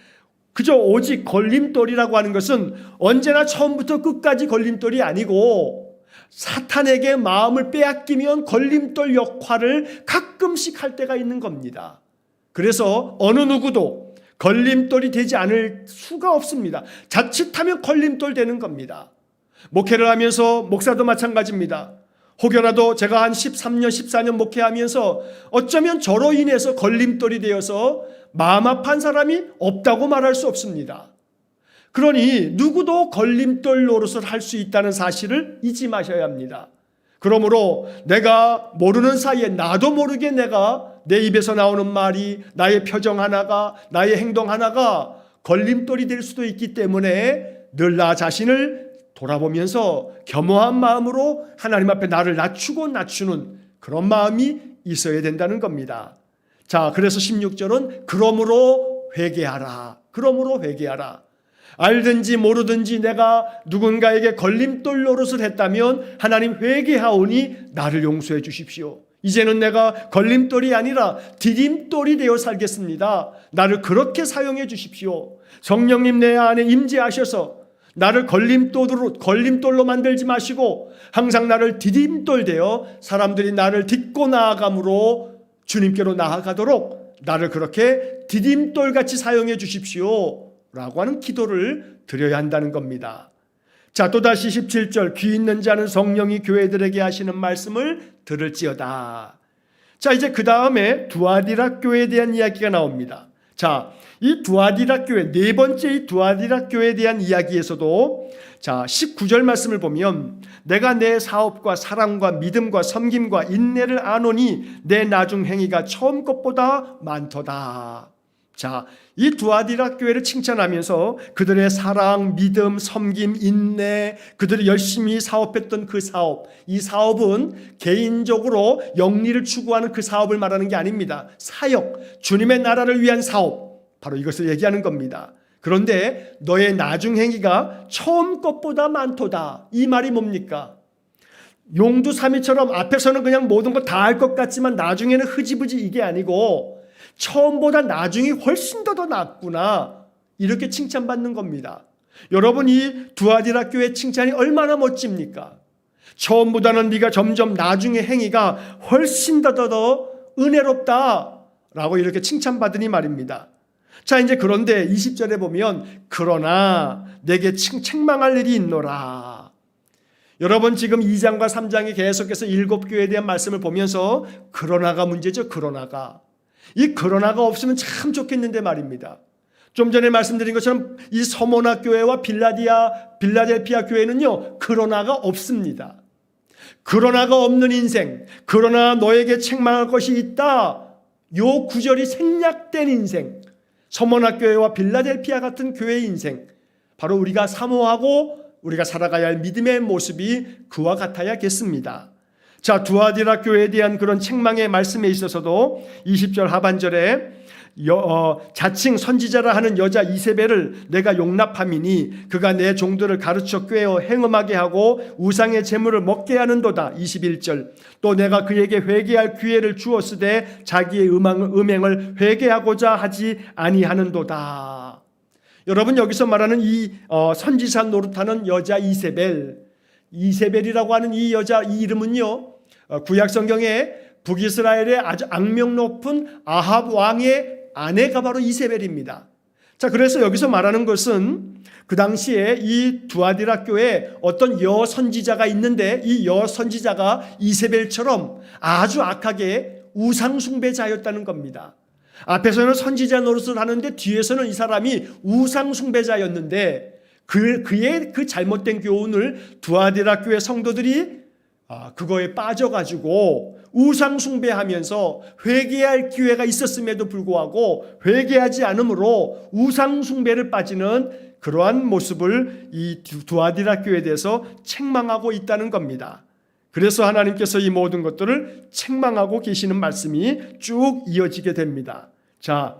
그저 오직 걸림돌이라고 하는 것은 언제나 처음부터 끝까지 걸림돌이 아니고 사탄에게 마음을 빼앗기면 걸림돌 역할을 가끔씩 할 때가 있는 겁니다. 그래서 어느 누구도 걸림돌이 되지 않을 수가 없습니다. 자칫하면 걸림돌 되는 겁니다. 목회를 하면서 목사도 마찬가지입니다. 혹여라도 제가 한 13년, 14년 목회하면서 어쩌면 저로 인해서 걸림돌이 되어서 마음 아파한 사람이 없다고 말할 수 없습니다. 그러니 누구도 걸림돌 노릇을 할 수 있다는 사실을 잊지 마셔야 합니다. 그러므로 내가 모르는 사이에 나도 모르게 내가 내 입에서 나오는 말이, 나의 표정 하나가, 나의 행동 하나가 걸림돌이 될 수도 있기 때문에 늘 나 자신을 돌아보면서 겸허한 마음으로 하나님 앞에 나를 낮추는 그런 마음이 있어야 된다는 겁니다. 자, 그래서 16절은 그러므로 회개하라. 그러므로 회개하라. 알든지 모르든지 내가 누군가에게 걸림돌 노릇을 했다면 하나님 회개하오니 나를 용서해 주십시오. 이제는 내가 걸림돌이 아니라 디딤돌이 되어 살겠습니다. 나를 그렇게 사용해 주십시오. 성령님 내 안에 임재하셔서 나를 걸림돌로 만들지 마시고 항상 나를 디딤돌 되어 사람들이 나를 딛고 나아감으로 주님께로 나아가도록 나를 그렇게 디딤돌같이 사용해 주십시오 라고 하는 기도를 드려야 한다는 겁니다. 자, 또다시 17절 귀 있는 자는 성령이 교회들에게 하시는 말씀을 들을지어다. 자, 이제 그 다음에 두아디라 교회에 대한 이야기가 나옵니다. 자, 이 두아디라 교회, 네 번째 이 두아디라 교회에 대한 이야기에서도 자, 19절 말씀을 보면 내가 내 사업과 사랑과 믿음과 섬김과 인내를 아노니 내 나중 행위가 처음 것보다 많도다. 자, 이 두아디라 교회를 칭찬하면서 그들의 사랑, 믿음, 섬김, 인내, 그들이 열심히 사업했던 그 사업, 이 사업은 개인적으로 영리를 추구하는 그 사업을 말하는 게 아닙니다. 사역, 주님의 나라를 위한 사업, 바로 이것을 얘기하는 겁니다. 그런데 너의 나중 행위가 처음 것보다 많도다. 이 말이 뭡니까? 용두사미처럼 앞에서는 그냥 모든 거 다 할 것 같지만 나중에는 흐지부지 이게 아니고 처음보다 나중이 훨씬 더 낫구나, 이렇게 칭찬받는 겁니다. 여러분, 이 두아디라 교회 칭찬이 얼마나 멋집니까? 처음보다는 네가 점점 나중의 행위가 훨씬 더 은혜롭다라고 이렇게 칭찬받으니 말입니다. 자, 이제 그런데 20절에 보면 그러나 내게 책망할 일이 있노라. 여러분, 지금 2장과 3장에 계속해서 7교회에 대한 말씀을 보면서 그러나가 문제죠. 이 그러나가 없으면 참 좋겠는데 말입니다. 좀 전에 말씀드린 것처럼 이 서모나 교회와 빌라델피아 교회는요, 그러나가 없습니다. 그러나가 없는 인생, 그러나 너에게 책망할 것이 있다, 요 구절이 생략된 인생, 서모나 교회와 빌라델피아 같은 교회의 인생, 바로 우리가 사모하고 우리가 살아가야 할 믿음의 모습이 그와 같아야겠습니다. 자, 두아디라 교회에 대한 그런 책망의 말씀에 있어서도 20절 하반절에 자칭 선지자라 하는 여자 이세벨을 내가 용납함이니 그가 내 종들을 가르쳐 꾀어 행음하게 하고 우상의 재물을 먹게 하는도다. 21절 또 내가 그에게 회개할 기회를 주었으되 자기의 음행을 회개하고자 하지 아니하는도다. 여러분, 여기서 말하는 이 선지자 노릇하는 여자 이세벨이라고 하는 이 여자, 이 이름은요, 구약 성경에 북이스라엘의 아주 악명 높은 아합 왕의 아내가 바로 이세벨입니다. 자, 그래서 여기서 말하는 것은 그 당시에 이 두아디라 교회에 어떤 여선지자가 있는데 이 여선지자가 이세벨처럼 아주 악하게 우상숭배자였다는 겁니다. 앞에서는 선지자 노릇을 하는데 뒤에서는 이 사람이 우상숭배자였는데 그의 그 잘못된 교훈을 두아디라 교회 성도들이 그거에 빠져가지고 우상숭배하면서 회개할 기회가 있었음에도 불구하고 회개하지 않으므로 우상숭배를 빠지는 그러한 모습을 이 두아디라 교회에 대해서 책망하고 있다는 겁니다. 그래서 하나님께서 이 모든 것들을 책망하고 계시는 말씀이 쭉 이어지게 됩니다. 자,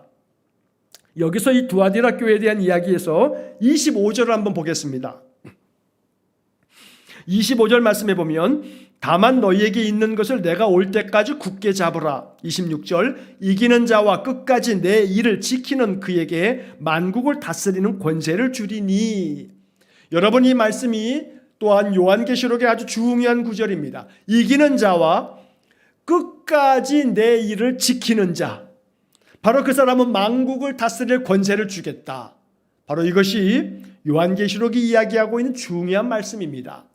여기서 이 두아디라 교회에 대한 이야기에서 25절을 한번 보겠습니다. 25절 말씀해 보면 다만 너희에게 있는 것을 내가 올 때까지 굳게 잡으라. 26절 이기는 자와 끝까지 내 일을 지키는 그에게 만국을 다스리는 권세를 주리니. 여러분, 이 말씀이 또한 요한계시록의 아주 중요한 구절입니다. 이기는 자와 끝까지 내 일을 지키는 자, 바로 그 사람은 만국을 다스릴 권세를 주겠다. 바로 이것이 요한계시록이 이야기하고 있는 중요한 말씀입니다.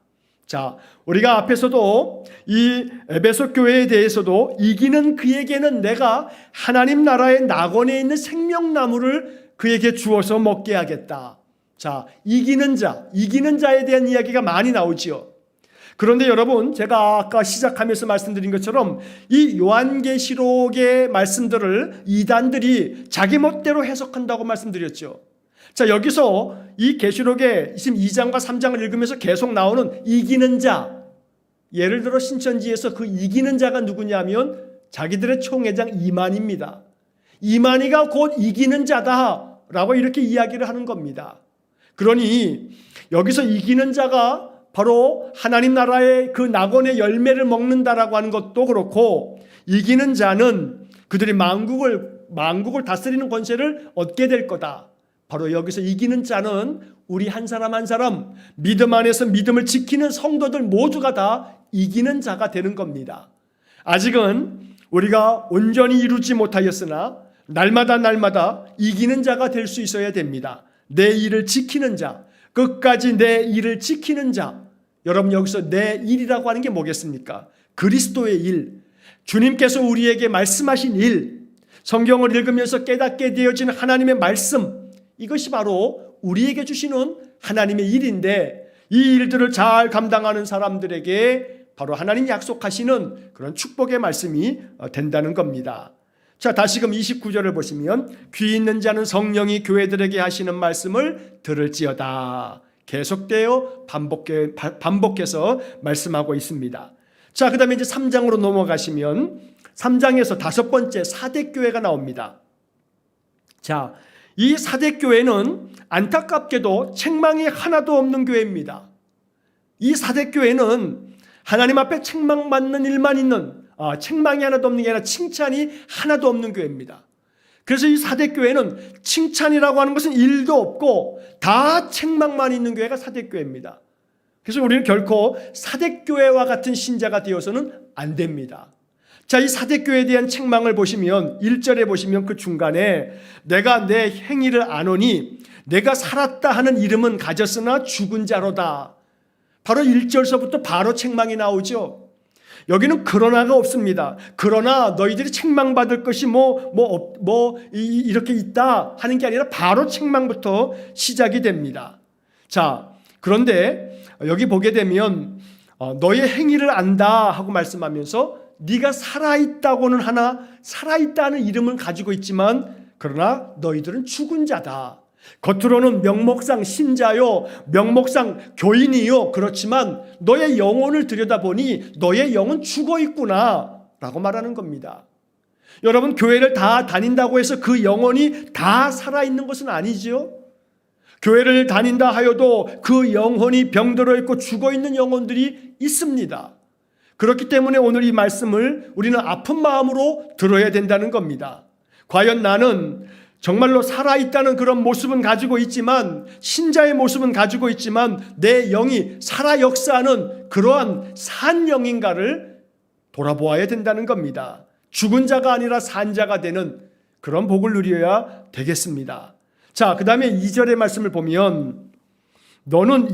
자, 우리가 앞에서도 이 에베소 교회에 대해서도 이기는 그에게는 내가 하나님 나라의 낙원에 있는 생명나무를 그에게 주어서 먹게 하겠다. 자, 이기는 자에 대한 이야기가 많이 나오지요. 그런데 여러분, 제가 아까 시작하면서 말씀드린 것처럼 이 요한계시록의 말씀들을 이단들이 자기 멋대로 해석한다고 말씀드렸죠. 자, 여기서 이 계시록의 지금 2장과 3장을 읽으면서 계속 나오는 이기는 자, 예를 들어 신천지에서 그 이기는 자가 누구냐면 자기들의 총회장 이만희입니다. 이만희가 곧 이기는 자다라고 이렇게 이야기를 하는 겁니다. 그러니 여기서 이기는 자가 바로 하나님 나라의 그 낙원의 열매를 먹는다라고 하는 것도 그렇고, 이기는 자는 그들이 만국을 다스리는 권세를 얻게 될 거다. 바로 여기서 이기는 자는 우리 한 사람 한 사람 믿음 안에서 믿음을 지키는 성도들 모두가 다 이기는 자가 되는 겁니다. 아직은 우리가 온전히 이루지 못하였으나 날마다 이기는 자가 될 수 있어야 됩니다. 내 일을 지키는 자, 끝까지 내 일을 지키는 자. 여러분, 여기서 내 일이라고 하는 게 뭐겠습니까? 그리스도의 일, 주님께서 우리에게 말씀하신 일, 성경을 읽으면서 깨닫게 되어지는 하나님의 말씀, 이것이 바로 우리에게 주시는 하나님의 일인데, 이 일들을 잘 감당하는 사람들에게 바로 하나님 약속하시는 그런 축복의 말씀이 된다는 겁니다. 자, 다시금 29절을 보시면 귀 있는 자는 성령이 교회들에게 하시는 말씀을 들을지어다. 계속되어 반복해서 말씀하고 있습니다. 자, 그 다음에 이제 3장으로 넘어가시면 3장에서 다섯 번째 사대교회가 나옵니다. 자, 이 사대교회는 안타깝게도 책망이 하나도 없는 교회입니다. 이 사대교회는 하나님 앞에 책망받는 일만 있는, 책망이 하나도 없는 게 아니라 칭찬이 하나도 없는 교회입니다. 그래서 이 사대교회는 칭찬이라고 하는 것은 일도 없고 다 책망만 있는 교회가 사대교회입니다. 그래서 우리는 결코 사대교회와 같은 신자가 되어서는 안 됩니다. 자, 이 사대교회에 대한 책망을 보시면 1절에 보시면 그 중간에 내가 내 행위를 아노니 내가 살았다 하는 이름은 가졌으나 죽은 자로다. 바로 1절서부터 바로 책망이 나오죠. 여기는 그러나가 없습니다. 그러나 너희들이 책망받을 것이 이렇게 있다 하는 게 아니라 바로 책망부터 시작이 됩니다. 자, 그런데 여기 보게 되면 너의 행위를 안다 하고 말씀하면서 네가 살아있다고는 하나 살아있다는 이름을 가지고 있지만 그러나 너희들은 죽은 자다. 겉으로는 명목상 신자요, 명목상 교인이요, 그렇지만 너의 영혼을 들여다보니 너의 영은 죽어 있구나 라고 말하는 겁니다. 여러분, 교회를 다 다닌다고 해서 그 영혼이 다 살아있는 것은 아니지요. 교회를 다닌다 하여도 그 영혼이 병들어 있고 죽어 있는 영혼들이 있습니다. 그렇기 때문에 오늘 이 말씀을 우리는 아픈 마음으로 들어야 된다는 겁니다. 과연 나는 정말로 살아있다는 그런 모습은 가지고 있지만, 신자의 모습은 가지고 있지만 내 영이 살아 역사하는 그러한 산 영인가를 돌아보아야 된다는 겁니다. 죽은 자가 아니라 산 자가 되는 그런 복을 누려야 되겠습니다. 자, 그 다음에 2절의 말씀을 보면 너는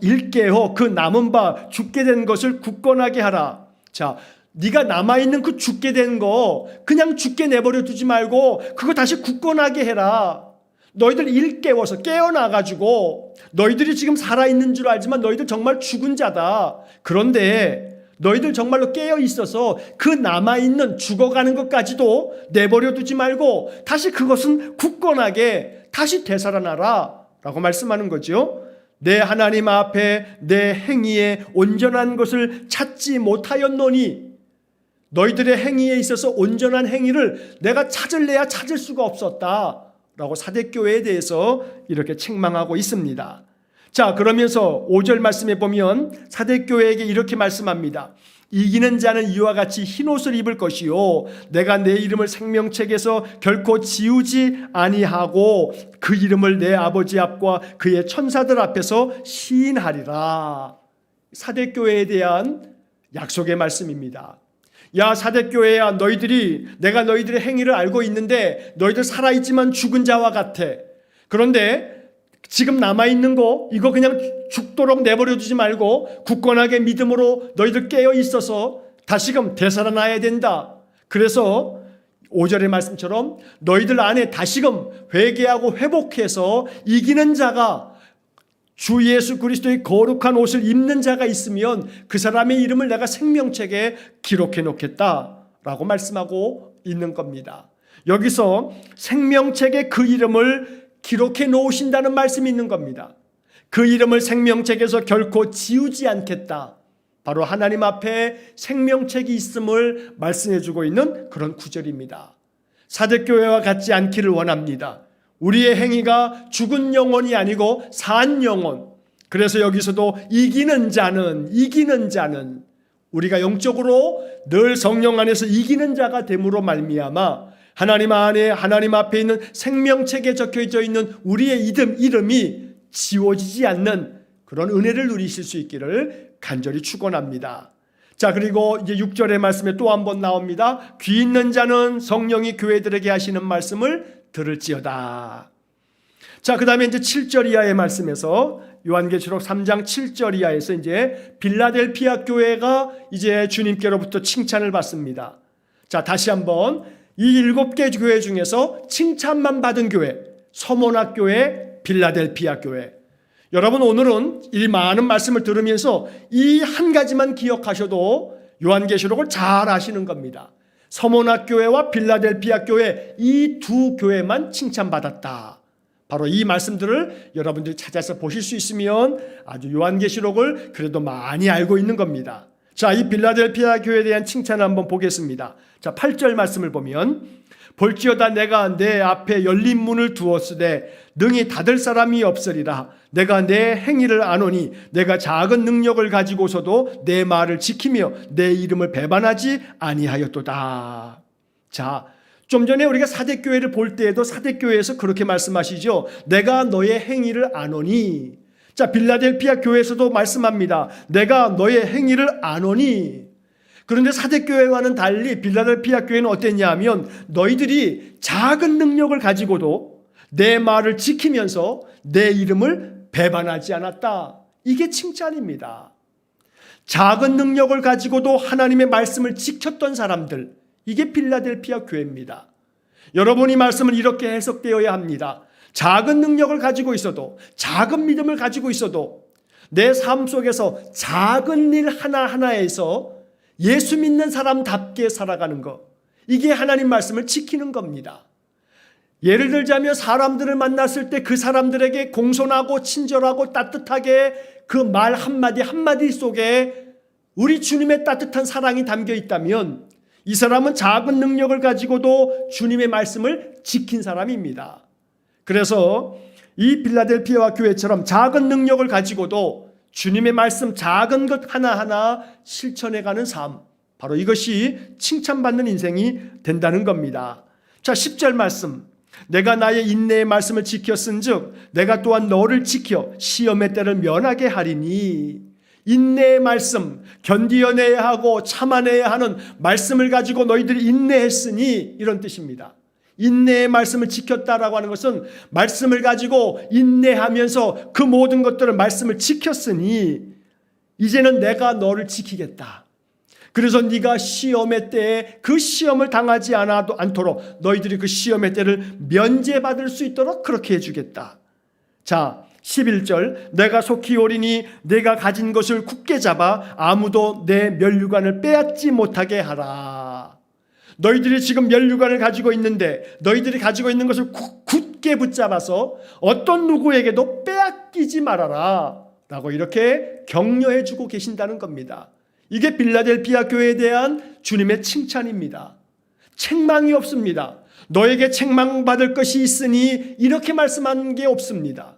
일깨어 그 남은 바 죽게 된 것을 굳건하게 하라. 자, 네가 남아있는 그 죽게 된 거 그냥 죽게 내버려 두지 말고 그거 다시 굳건하게 해라. 너희들 일깨워서 깨어나가지고 너희들이 지금 살아있는 줄 알지만 너희들 정말 죽은 자다. 그런데 너희들 정말로 깨어있어서 그 남아있는 죽어가는 것까지도 내버려 두지 말고 다시 그것은 굳건하게 다시 되살아나라 라고 말씀하는 거죠. 내 하나님 앞에 내 행위에 온전한 것을 찾지 못하였노니 너희들의 행위에 있어서 온전한 행위를 내가 찾을래야 찾을 수가 없었다 라고 사대교회에 대해서 이렇게 책망하고 있습니다. 자, 그러면서 5절 말씀에 보면 사대교회에게 이렇게 말씀합니다. 이기는 자는 이와 같이 흰옷을 입을 것이요 내가 내 이름을 생명책에서 결코 지우지 아니하고 그 이름을 내 아버지 앞과 그의 천사들 앞에서 시인하리라. 사대교회에 대한 약속의 말씀입니다. 야, 사대교회야, 내가 너희들의 행위를 알고 있는데 너희들 살아있지만 죽은 자와 같아. 그런데 지금 남아있는 거 이거 그냥 죽도록 내버려 두지 말고 굳건하게 믿음으로 너희들 깨어 있어서 다시금 되살아나야 된다. 그래서 5절의 말씀처럼 너희들 안에 다시금 회개하고 회복해서 이기는 자가 주 예수 그리스도의 거룩한 옷을 입는 자가 있으면 그 사람의 이름을 내가 생명책에 기록해 놓겠다라고 말씀하고 있는 겁니다. 여기서 생명책에 그 이름을 기록해 놓으신다는 말씀이 있는 겁니다. 그 이름을 생명책에서 결코 지우지 않겠다. 바로 하나님 앞에 생명책이 있음을 말씀해 주고 있는 그런 구절입니다. 사대교회와 같지 않기를 원합니다. 우리의 행위가 죽은 영혼이 아니고 산 영혼. 그래서 여기서도 이기는 자는 우리가 영적으로 늘 성령 안에서 이기는 자가 됨으로 말미암아 하나님 안에 하나님 앞에 있는 생명책에 적혀져 있는 우리의 이름이 지워지지 않는 그런 은혜를 누리실 수 있기를 간절히 축원합니다. 자, 그리고 이제 6절의 말씀에 또 한 번 나옵니다. 귀 있는 자는 성령이 교회들에게 하시는 말씀을 들을지어다. 자, 그 다음에 이제 7절 이하의 말씀에서 요한계시록 3장 7절 이하에서 이제 빌라델피아 교회가 이제 주님께로부터 칭찬을 받습니다. 자, 다시 한번 이 7개 교회 중에서 칭찬만 받은 교회, 서모나 교회, 빌라델피아 교회. 여러분, 오늘은 이 많은 말씀을 들으면서 이 한 가지만 기억하셔도 요한계시록을 잘 아시는 겁니다. 서모나 교회와 빌라델피아 교회, 이 두 교회만 칭찬받았다. 바로 이 말씀들을 여러분들이 찾아서 보실 수 있으면 아주 요한계시록을 그래도 많이 알고 있는 겁니다. 자, 이 빌라델피아 교회에 대한 칭찬을 한번 보겠습니다. 자, 8절 말씀을 보면 볼지어다 내가 내 앞에 열린 문을 두었으되 능히 닫을 사람이 없으리라. 내가 내 행위를 아노니 내가 작은 능력을 가지고서도 내 말을 지키며 내 이름을 배반하지 아니하였도다. 자, 좀 전에 우리가 사대교회를 볼 때에도 사대교회에서 그렇게 말씀하시죠. 내가 너의 행위를 아노니. 자, 빌라델피아 교회에서도 말씀합니다. 내가 너의 행위를 아노니. 그런데 사대교회와는 달리 빌라델피아 교회는 어땠냐 하면 너희들이 작은 능력을 가지고도 내 말을 지키면서 내 이름을 배반하지 않았다. 이게 칭찬입니다. 작은 능력을 가지고도 하나님의 말씀을 지켰던 사람들, 이게 빌라델피아 교회입니다. 여러분이 말씀은 이렇게 해석되어야 합니다. 작은 능력을 가지고 있어도, 작은 믿음을 가지고 있어도 내 삶 속에서 작은 일 하나하나에서 예수 믿는 사람답게 살아가는 것, 이게 하나님 말씀을 지키는 겁니다. 예를 들자면 사람들을 만났을 때 그 사람들에게 공손하고 친절하고 따뜻하게 그 말 한마디 한마디 속에 우리 주님의 따뜻한 사랑이 담겨 있다면 이 사람은 작은 능력을 가지고도 주님의 말씀을 지킨 사람입니다. 그래서 이 빌라델피아 교회처럼 작은 능력을 가지고도 주님의 말씀 작은 것 하나하나 실천해가는 삶, 바로 이것이 칭찬받는 인생이 된다는 겁니다. 자, 10절 말씀. 내가 나의 인내의 말씀을 지켰은즉 내가 또한 너를 지켜 시험의 때를 면하게 하리니. 인내의 말씀, 견디어내야 하고 참아내야 하는 말씀을 가지고 너희들이 인내했으니, 이런 뜻입니다. 인내의 말씀을 지켰다라고 하는 것은 말씀을 가지고 인내하면서 그 모든 것들을 말씀을 지켰으니 이제는 내가 너를 지키겠다. 그래서 네가 시험의 때에 그 시험을 당하지 않도록 너희들이 그 시험의 때를 면제받을 수 있도록 그렇게 해주겠다. 자, 11절 내가 속히 오리니 내가 가진 것을 굳게 잡아 아무도 내 면류관을 빼앗지 못하게 하라. 너희들이 지금 면류관을 가지고 있는데 너희들이 가지고 있는 것을 굳게 붙잡아서 어떤 누구에게도 빼앗기지 말아라 라고 이렇게 격려해 주고 계신다는 겁니다. 이게 빌라델피아 교회에 대한 주님의 칭찬입니다. 책망이 없습니다. 너에게 책망받을 것이 있으니 이렇게 말씀한 게 없습니다.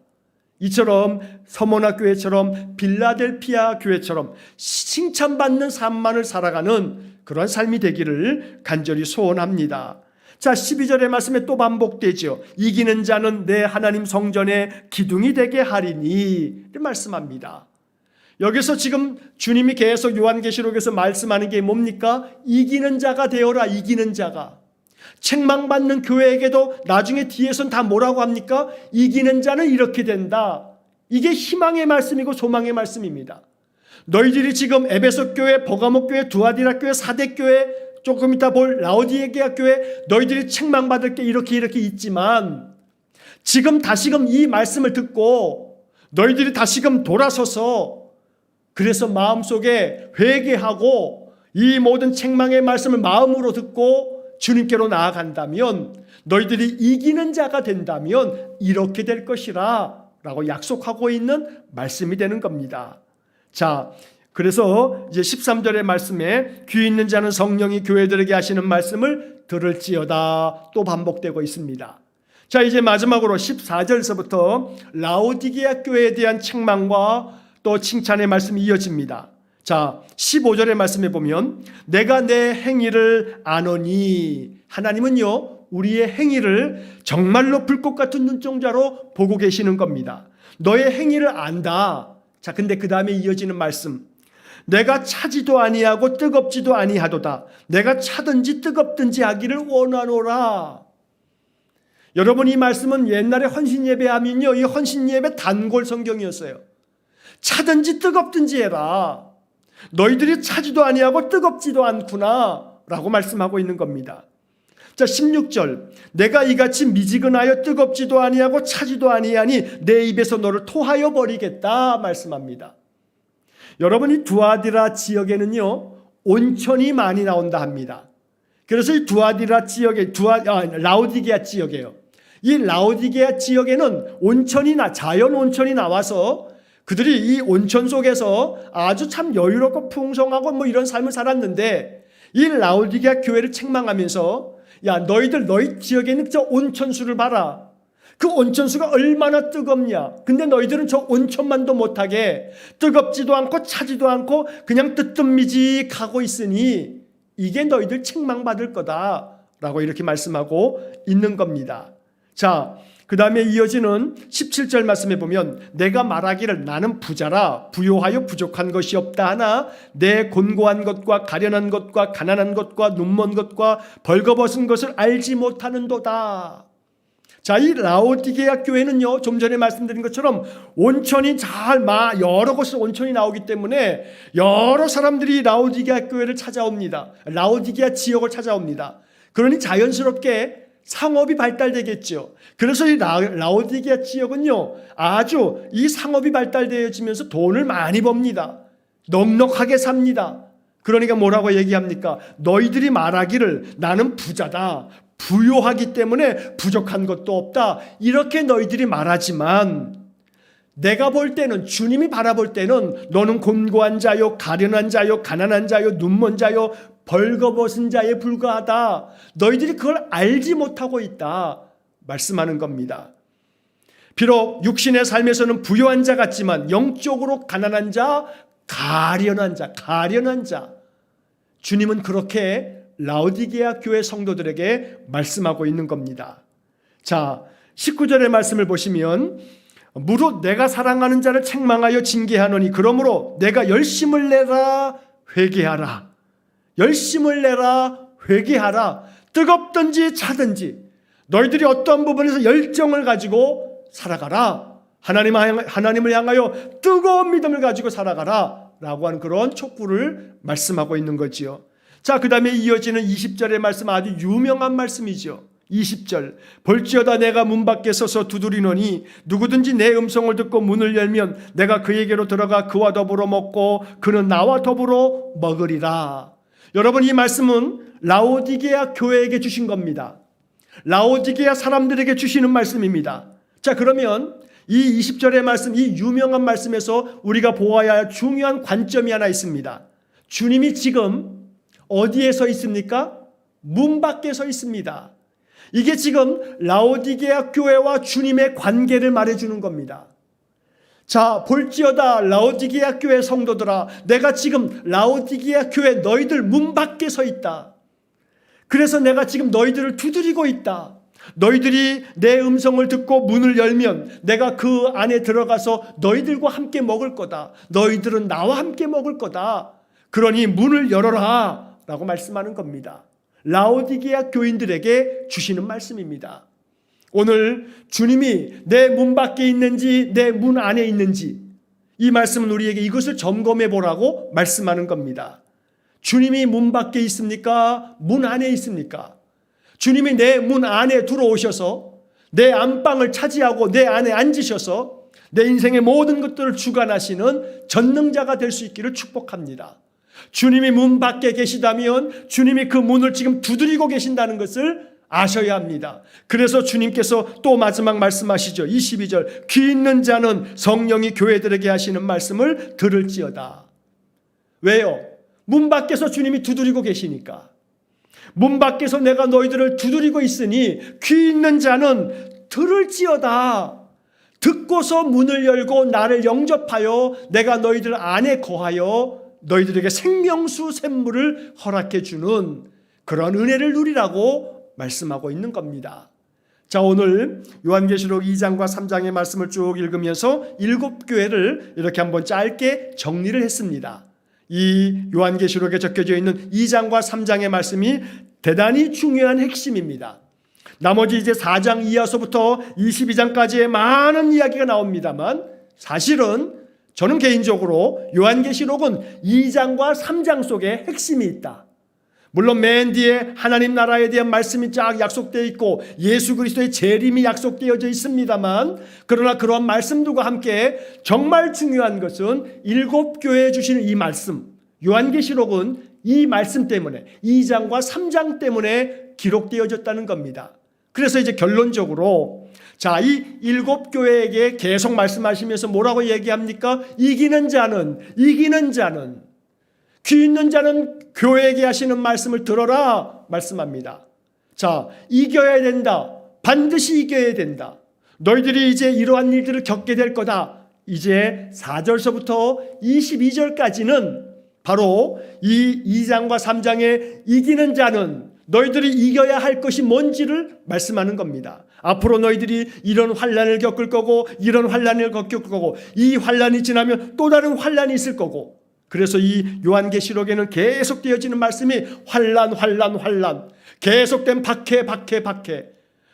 이처럼 서머나 교회처럼 빌라델피아 교회처럼 칭찬받는 삶만을 살아가는 그런 삶이 되기를 간절히 소원합니다. 자, 12절의 말씀에 또 반복되죠. 이기는 자는 내 하나님 성전의 기둥이 되게 하리니 말씀합니다. 여기서 지금 주님이 계속 요한계시록에서 말씀하는 게 뭡니까? 이기는 자가 되어라. 이기는 자가. 책망받는 교회에게도 나중에 뒤에선 다 뭐라고 합니까? 이기는 자는 이렇게 된다. 이게 희망의 말씀이고 소망의 말씀입니다. 너희들이 지금 에베소 교회, 버가모 교회, 두아디라 교회, 사대 교회, 조금 이따 볼 라오디게아 교회, 너희들이 책망받을 게 이렇게 있지만 지금 다시금 이 말씀을 듣고 너희들이 다시금 돌아서서 그래서 마음속에 회개하고 이 모든 책망의 말씀을 마음으로 듣고 주님께로 나아간다면 너희들이 이기는 자가 된다면 이렇게 될 것이라 라고 약속하고 있는 말씀이 되는 겁니다. 자, 그래서 이제 13절의 말씀에 귀 있는 자는 성령이 교회들에게 하시는 말씀을 들을지어다 또 반복되고 있습니다. 자, 이제 마지막으로 14절에서부터 라오디게아 교회에 대한 책망과 또 칭찬의 말씀이 이어집니다. 자, 15절의 말씀에 보면 내가 내 행위를 아노니, 하나님은요 우리의 행위를 정말로 불꽃 같은 눈동자로 보고 계시는 겁니다. 너의 행위를 안다. 자, 근데 그 다음에 이어지는 말씀, 내가 차지도 아니하고 뜨겁지도 아니하도다. 내가 차든지 뜨겁든지 하기를 원하노라. 여러분, 이 말씀은 옛날에 헌신예배 하면요 이 헌신예배 단골 성경이었어요. 차든지 뜨겁든지 해라. 너희들이 차지도 아니하고 뜨겁지도 않구나 라고 말씀하고 있는 겁니다. 자, 16절 내가 이같이 미지근하여 뜨겁지도 아니하고 차지도 아니하니 내 입에서 너를 토하여 버리겠다 말씀합니다. 여러분이 두아디라 지역에는요 온천이 많이 나온다 합니다. 그래서 이 두아디라 지역에 라오디게아 지역이에요. 이 라오디게아 지역에는 자연 온천이 나와서 그들이 이 온천 속에서 아주 참 여유롭고 풍성하고 이런 삶을 살았는데 이 라오디게아 교회를 책망하면서 야, 너희들 너희 지역에 있는 저 온천수를 봐라. 그 온천수가 얼마나 뜨겁냐. 근데 너희들은 저 온천만도 못하게 뜨겁지도 않고 차지도 않고 그냥 뜨뜻미직하고 있으니 이게 너희들 책망받을 거다라고 이렇게 말씀하고 있는 겁니다. 자, 그 다음에 이어지는 17절 말씀에 보면 내가 말하기를 나는 부자라 부요하여 부족한 것이 없다 하나 내 곤고한 것과 가련한 것과 가난한 것과 눈먼 것과 벌거벗은 것을 알지 못하는도다. 자, 이 라오디게아 교회는요 좀 전에 말씀드린 것처럼 온천이 여러 곳에서 온천이 나오기 때문에 여러 사람들이 라오디게아 교회를 찾아옵니다. 라오디게아 지역을 찾아옵니다. 그러니 자연스럽게 상업이 발달되겠죠. 그래서 이 라오디게아 지역은요 아주 이 상업이 발달되어지면서 돈을 많이 법니다. 넉넉하게 삽니다. 그러니까 뭐라고 얘기합니까? 너희들이 말하기를 나는 부자다, 부요하기 때문에 부족한 것도 없다, 이렇게 너희들이 말하지만 내가 볼 때는, 주님이 바라볼 때는 너는 곤고한 자요, 가련한 자요, 가난한 자요, 눈먼 자요, 벌거벗은 자에 불과하다. 너희들이 그걸 알지 못하고 있다 말씀하는 겁니다. 비록 육신의 삶에서는 부요한 자 같지만 영적으로 가난한 자, 가련한 자, 주님은 그렇게 라오디게아 교회 성도들에게 말씀하고 있는 겁니다. 자, 19절의 말씀을 보시면 무릇 내가 사랑하는 자를 책망하여 징계하노니 그러므로 내가 열심을 내라 회개하라. 열심을 내라 회개하라. 뜨겁든지 차든지 너희들이 어떤 부분에서 열정을 가지고 살아가라. 하나님을 향하여 뜨거운 믿음을 가지고 살아가라 라고 하는 그런 촉구를 말씀하고 있는 거지요. 자, 그 다음에 이어지는 20절의 말씀, 아주 유명한 말씀이죠. 20절, 볼지어다 내가 문 밖에 서서 두드리노니 누구든지 내 음성을 듣고 문을 열면 내가 그에게로 들어가 그와 더불어 먹고 그는 나와 더불어 먹으리라. 여러분, 이 말씀은 라오디게아 교회에게 주신 겁니다. 라오디게아 사람들에게 주시는 말씀입니다. 자, 그러면 이 20절의 말씀, 이 유명한 말씀에서 우리가 보아야 할 중요한 관점이 하나 있습니다. 주님이 지금 어디에 서 있습니까? 문 밖에 서 있습니다. 이게 지금 라오디게아 교회와 주님의 관계를 말해주는 겁니다. 자, 볼지어다 라오디게아 교회 성도들아, 내가 지금 라오디게아 교회 너희들 문 밖에 서 있다. 그래서 내가 지금 너희들을 두드리고 있다. 너희들이 내 음성을 듣고 문을 열면 내가 그 안에 들어가서 너희들과 함께 먹을 거다. 너희들은 나와 함께 먹을 거다. 그러니 문을 열어라 라고 말씀하는 겁니다. 라오디게아 교인들에게 주시는 말씀입니다. 오늘 주님이 내 문 밖에 있는지 내 문 안에 있는지, 이 말씀은 우리에게 이것을 점검해 보라고 말씀하는 겁니다. 주님이 문 밖에 있습니까? 문 안에 있습니까? 주님이 내 문 안에 들어오셔서 내 안방을 차지하고 내 안에 앉으셔서 내 인생의 모든 것들을 주관하시는 전능자가 될 수 있기를 축복합니다. 주님이 문 밖에 계시다면 주님이 그 문을 지금 두드리고 계신다는 것을 아셔야 합니다. 그래서 주님께서 또 마지막 말씀하시죠. 22절, 귀 있는 자는 성령이 교회들에게 하시는 말씀을 들을지어다. 왜요? 문 밖에서 주님이 두드리고 계시니까. 문 밖에서 내가 너희들을 두드리고 있으니 귀 있는 자는 들을지어다. 듣고서 문을 열고 나를 영접하여 내가 너희들 안에 거하여 너희들에게 생명수 샘물을 허락해 주는 그런 은혜를 누리라고 말씀하고 있는 겁니다. 자, 오늘 요한계시록 2장과 3장의 말씀을 쭉 읽으면서 7교회를 이렇게 한번 짧게 정리를 했습니다. 이 요한계시록에 적혀져 있는 2장과 3장의 말씀이 대단히 중요한 핵심입니다. 나머지 이제 4장 이하서부터 22장까지의 많은 이야기가 나옵니다만, 사실은 저는 개인적으로 요한계시록은 2장과 3장 속에 핵심이 있다. 물론 맨 뒤에 하나님 나라에 대한 말씀이 쫙 약속되어 있고 예수 그리스도의 재림이 약속되어져 있습니다만, 그러나 그러한 말씀들과 함께 정말 중요한 것은 7교회에 주시는 이 말씀, 요한계시록은 이 말씀 때문에 2장과 3장 때문에 기록되어졌다는 겁니다. 그래서 이제 결론적으로 자, 이 7교회에게 계속 말씀하시면서 뭐라고 얘기합니까? 이기는 자는 귀 있는 자는 교회에게 하시는 말씀을 들어라 말씀합니다. 자, 이겨야 된다. 반드시 이겨야 된다. 너희들이 이제 이러한 일들을 겪게 될 거다. 이제 4절서부터 22절까지는 바로 이 2장과 3장의 이기는 자는 너희들이 이겨야 할 것이 뭔지를 말씀하는 겁니다. 앞으로 너희들이 이런 환난을 겪을 거고 이런 환난을 겪을 거고 이 환난이 지나면 또 다른 환난이 있을 거고, 그래서 이 요한계시록에는 계속 되어지는 말씀이 환난 계속된 박해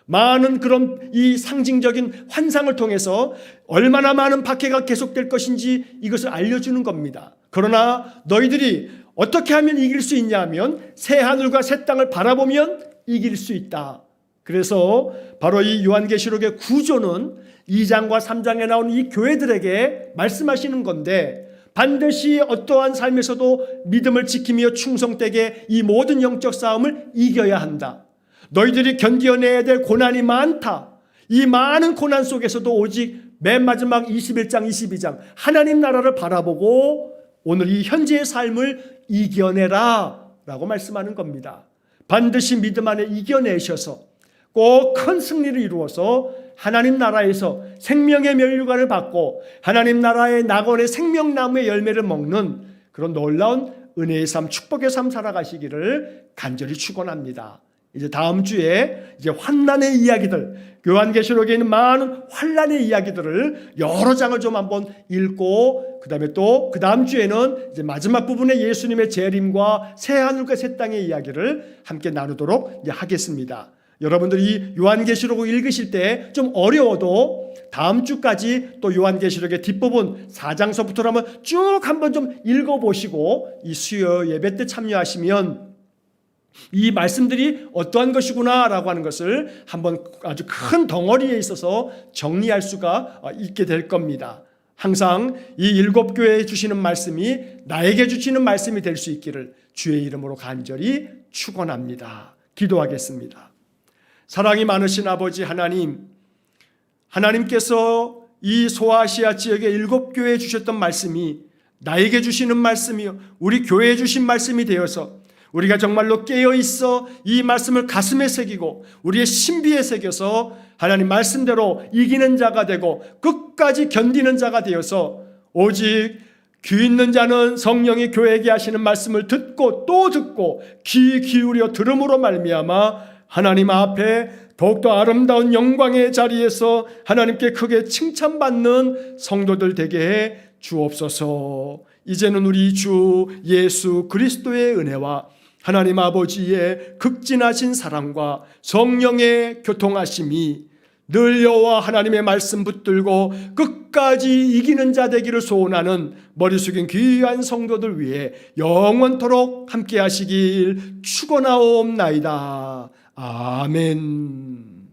많은 그런 이 상징적인 환상을 통해서 얼마나 많은 박해가 계속될 것인지 이것을 알려주는 겁니다. 그러나 너희들이 어떻게 하면 이길 수 있냐 하면 새 하늘과 새 땅을 바라보면 이길 수 있다. 그래서 바로 이 요한계시록의 구조는 2장과 3장에 나오는 이 교회들에게 말씀하시는 건데, 반드시 어떠한 삶에서도 믿음을 지키며 충성되게 이 모든 영적 싸움을 이겨야 한다. 너희들이 견뎌내야 될 고난이 많다. 이 많은 고난 속에서도 오직 맨 마지막 21장 22장 하나님 나라를 바라보고 오늘 이 현재의 삶을 이겨내라 라고 말씀하는 겁니다. 반드시 믿음 안에 이겨내셔서 꼭 큰 승리를 이루어서 하나님 나라에서 생명의 면류관을 받고 하나님 나라의 낙원의 생명나무의 열매를 먹는 그런 놀라운 은혜의 삶, 축복의 삶 살아가시기를 간절히 축원합니다. 이제 다음 주에 이제 환난의 이야기들, 요한계시록에 있는 많은 환난의 이야기들을 여러 장을 좀 한번 읽고, 그다음에 또 그 다음 주에는 이제 마지막 부분에 예수님의 재림과 새 하늘과 새 땅의 이야기를 함께 나누도록 이제 하겠습니다. 여러분들이 요한계시록을 읽으실 때 좀 어려워도 다음 주까지 또 요한계시록의 뒷부분 4장서부터 한번 쭉 한번 좀 읽어보시고 이 수요 예배 때 참여하시면 이 말씀들이 어떠한 것이구나라고 하는 것을 한번 아주 큰 덩어리에 있어서 정리할 수가 있게 될 겁니다. 항상 이 7교회에 주시는 말씀이 나에게 주시는 말씀이 될 수 있기를 주의 이름으로 간절히 축원합니다. 기도하겠습니다. 사랑이 많으신 아버지 하나님, 하나님께서 이 소아시아 지역의 7교회에 주셨던 말씀이 나에게 주시는 말씀이요, 우리 교회에 주신 말씀이 되어서 우리가 정말로 깨어있어 이 말씀을 가슴에 새기고 우리의 신비에 새겨서 하나님 말씀대로 이기는 자가 되고 끝까지 견디는 자가 되어서 오직 귀 있는 자는 성령이 교회에게 하시는 말씀을 듣고 또 듣고 귀 기울여 들음으로 말미암아 하나님 앞에 더욱더 아름다운 영광의 자리에서 하나님께 크게 칭찬받는 성도들 되게 해 주옵소서. 이제는 우리 주 예수 그리스도의 은혜와 하나님 아버지의 극진하신 사랑과 성령의 교통하심이 늘 여호와 하나님의 말씀 붙들고 끝까지 이기는 자 되기를 소원하는 머리 숙인 귀한 성도들 위해 영원토록 함께 하시길 축원하옵나이다. 아멘.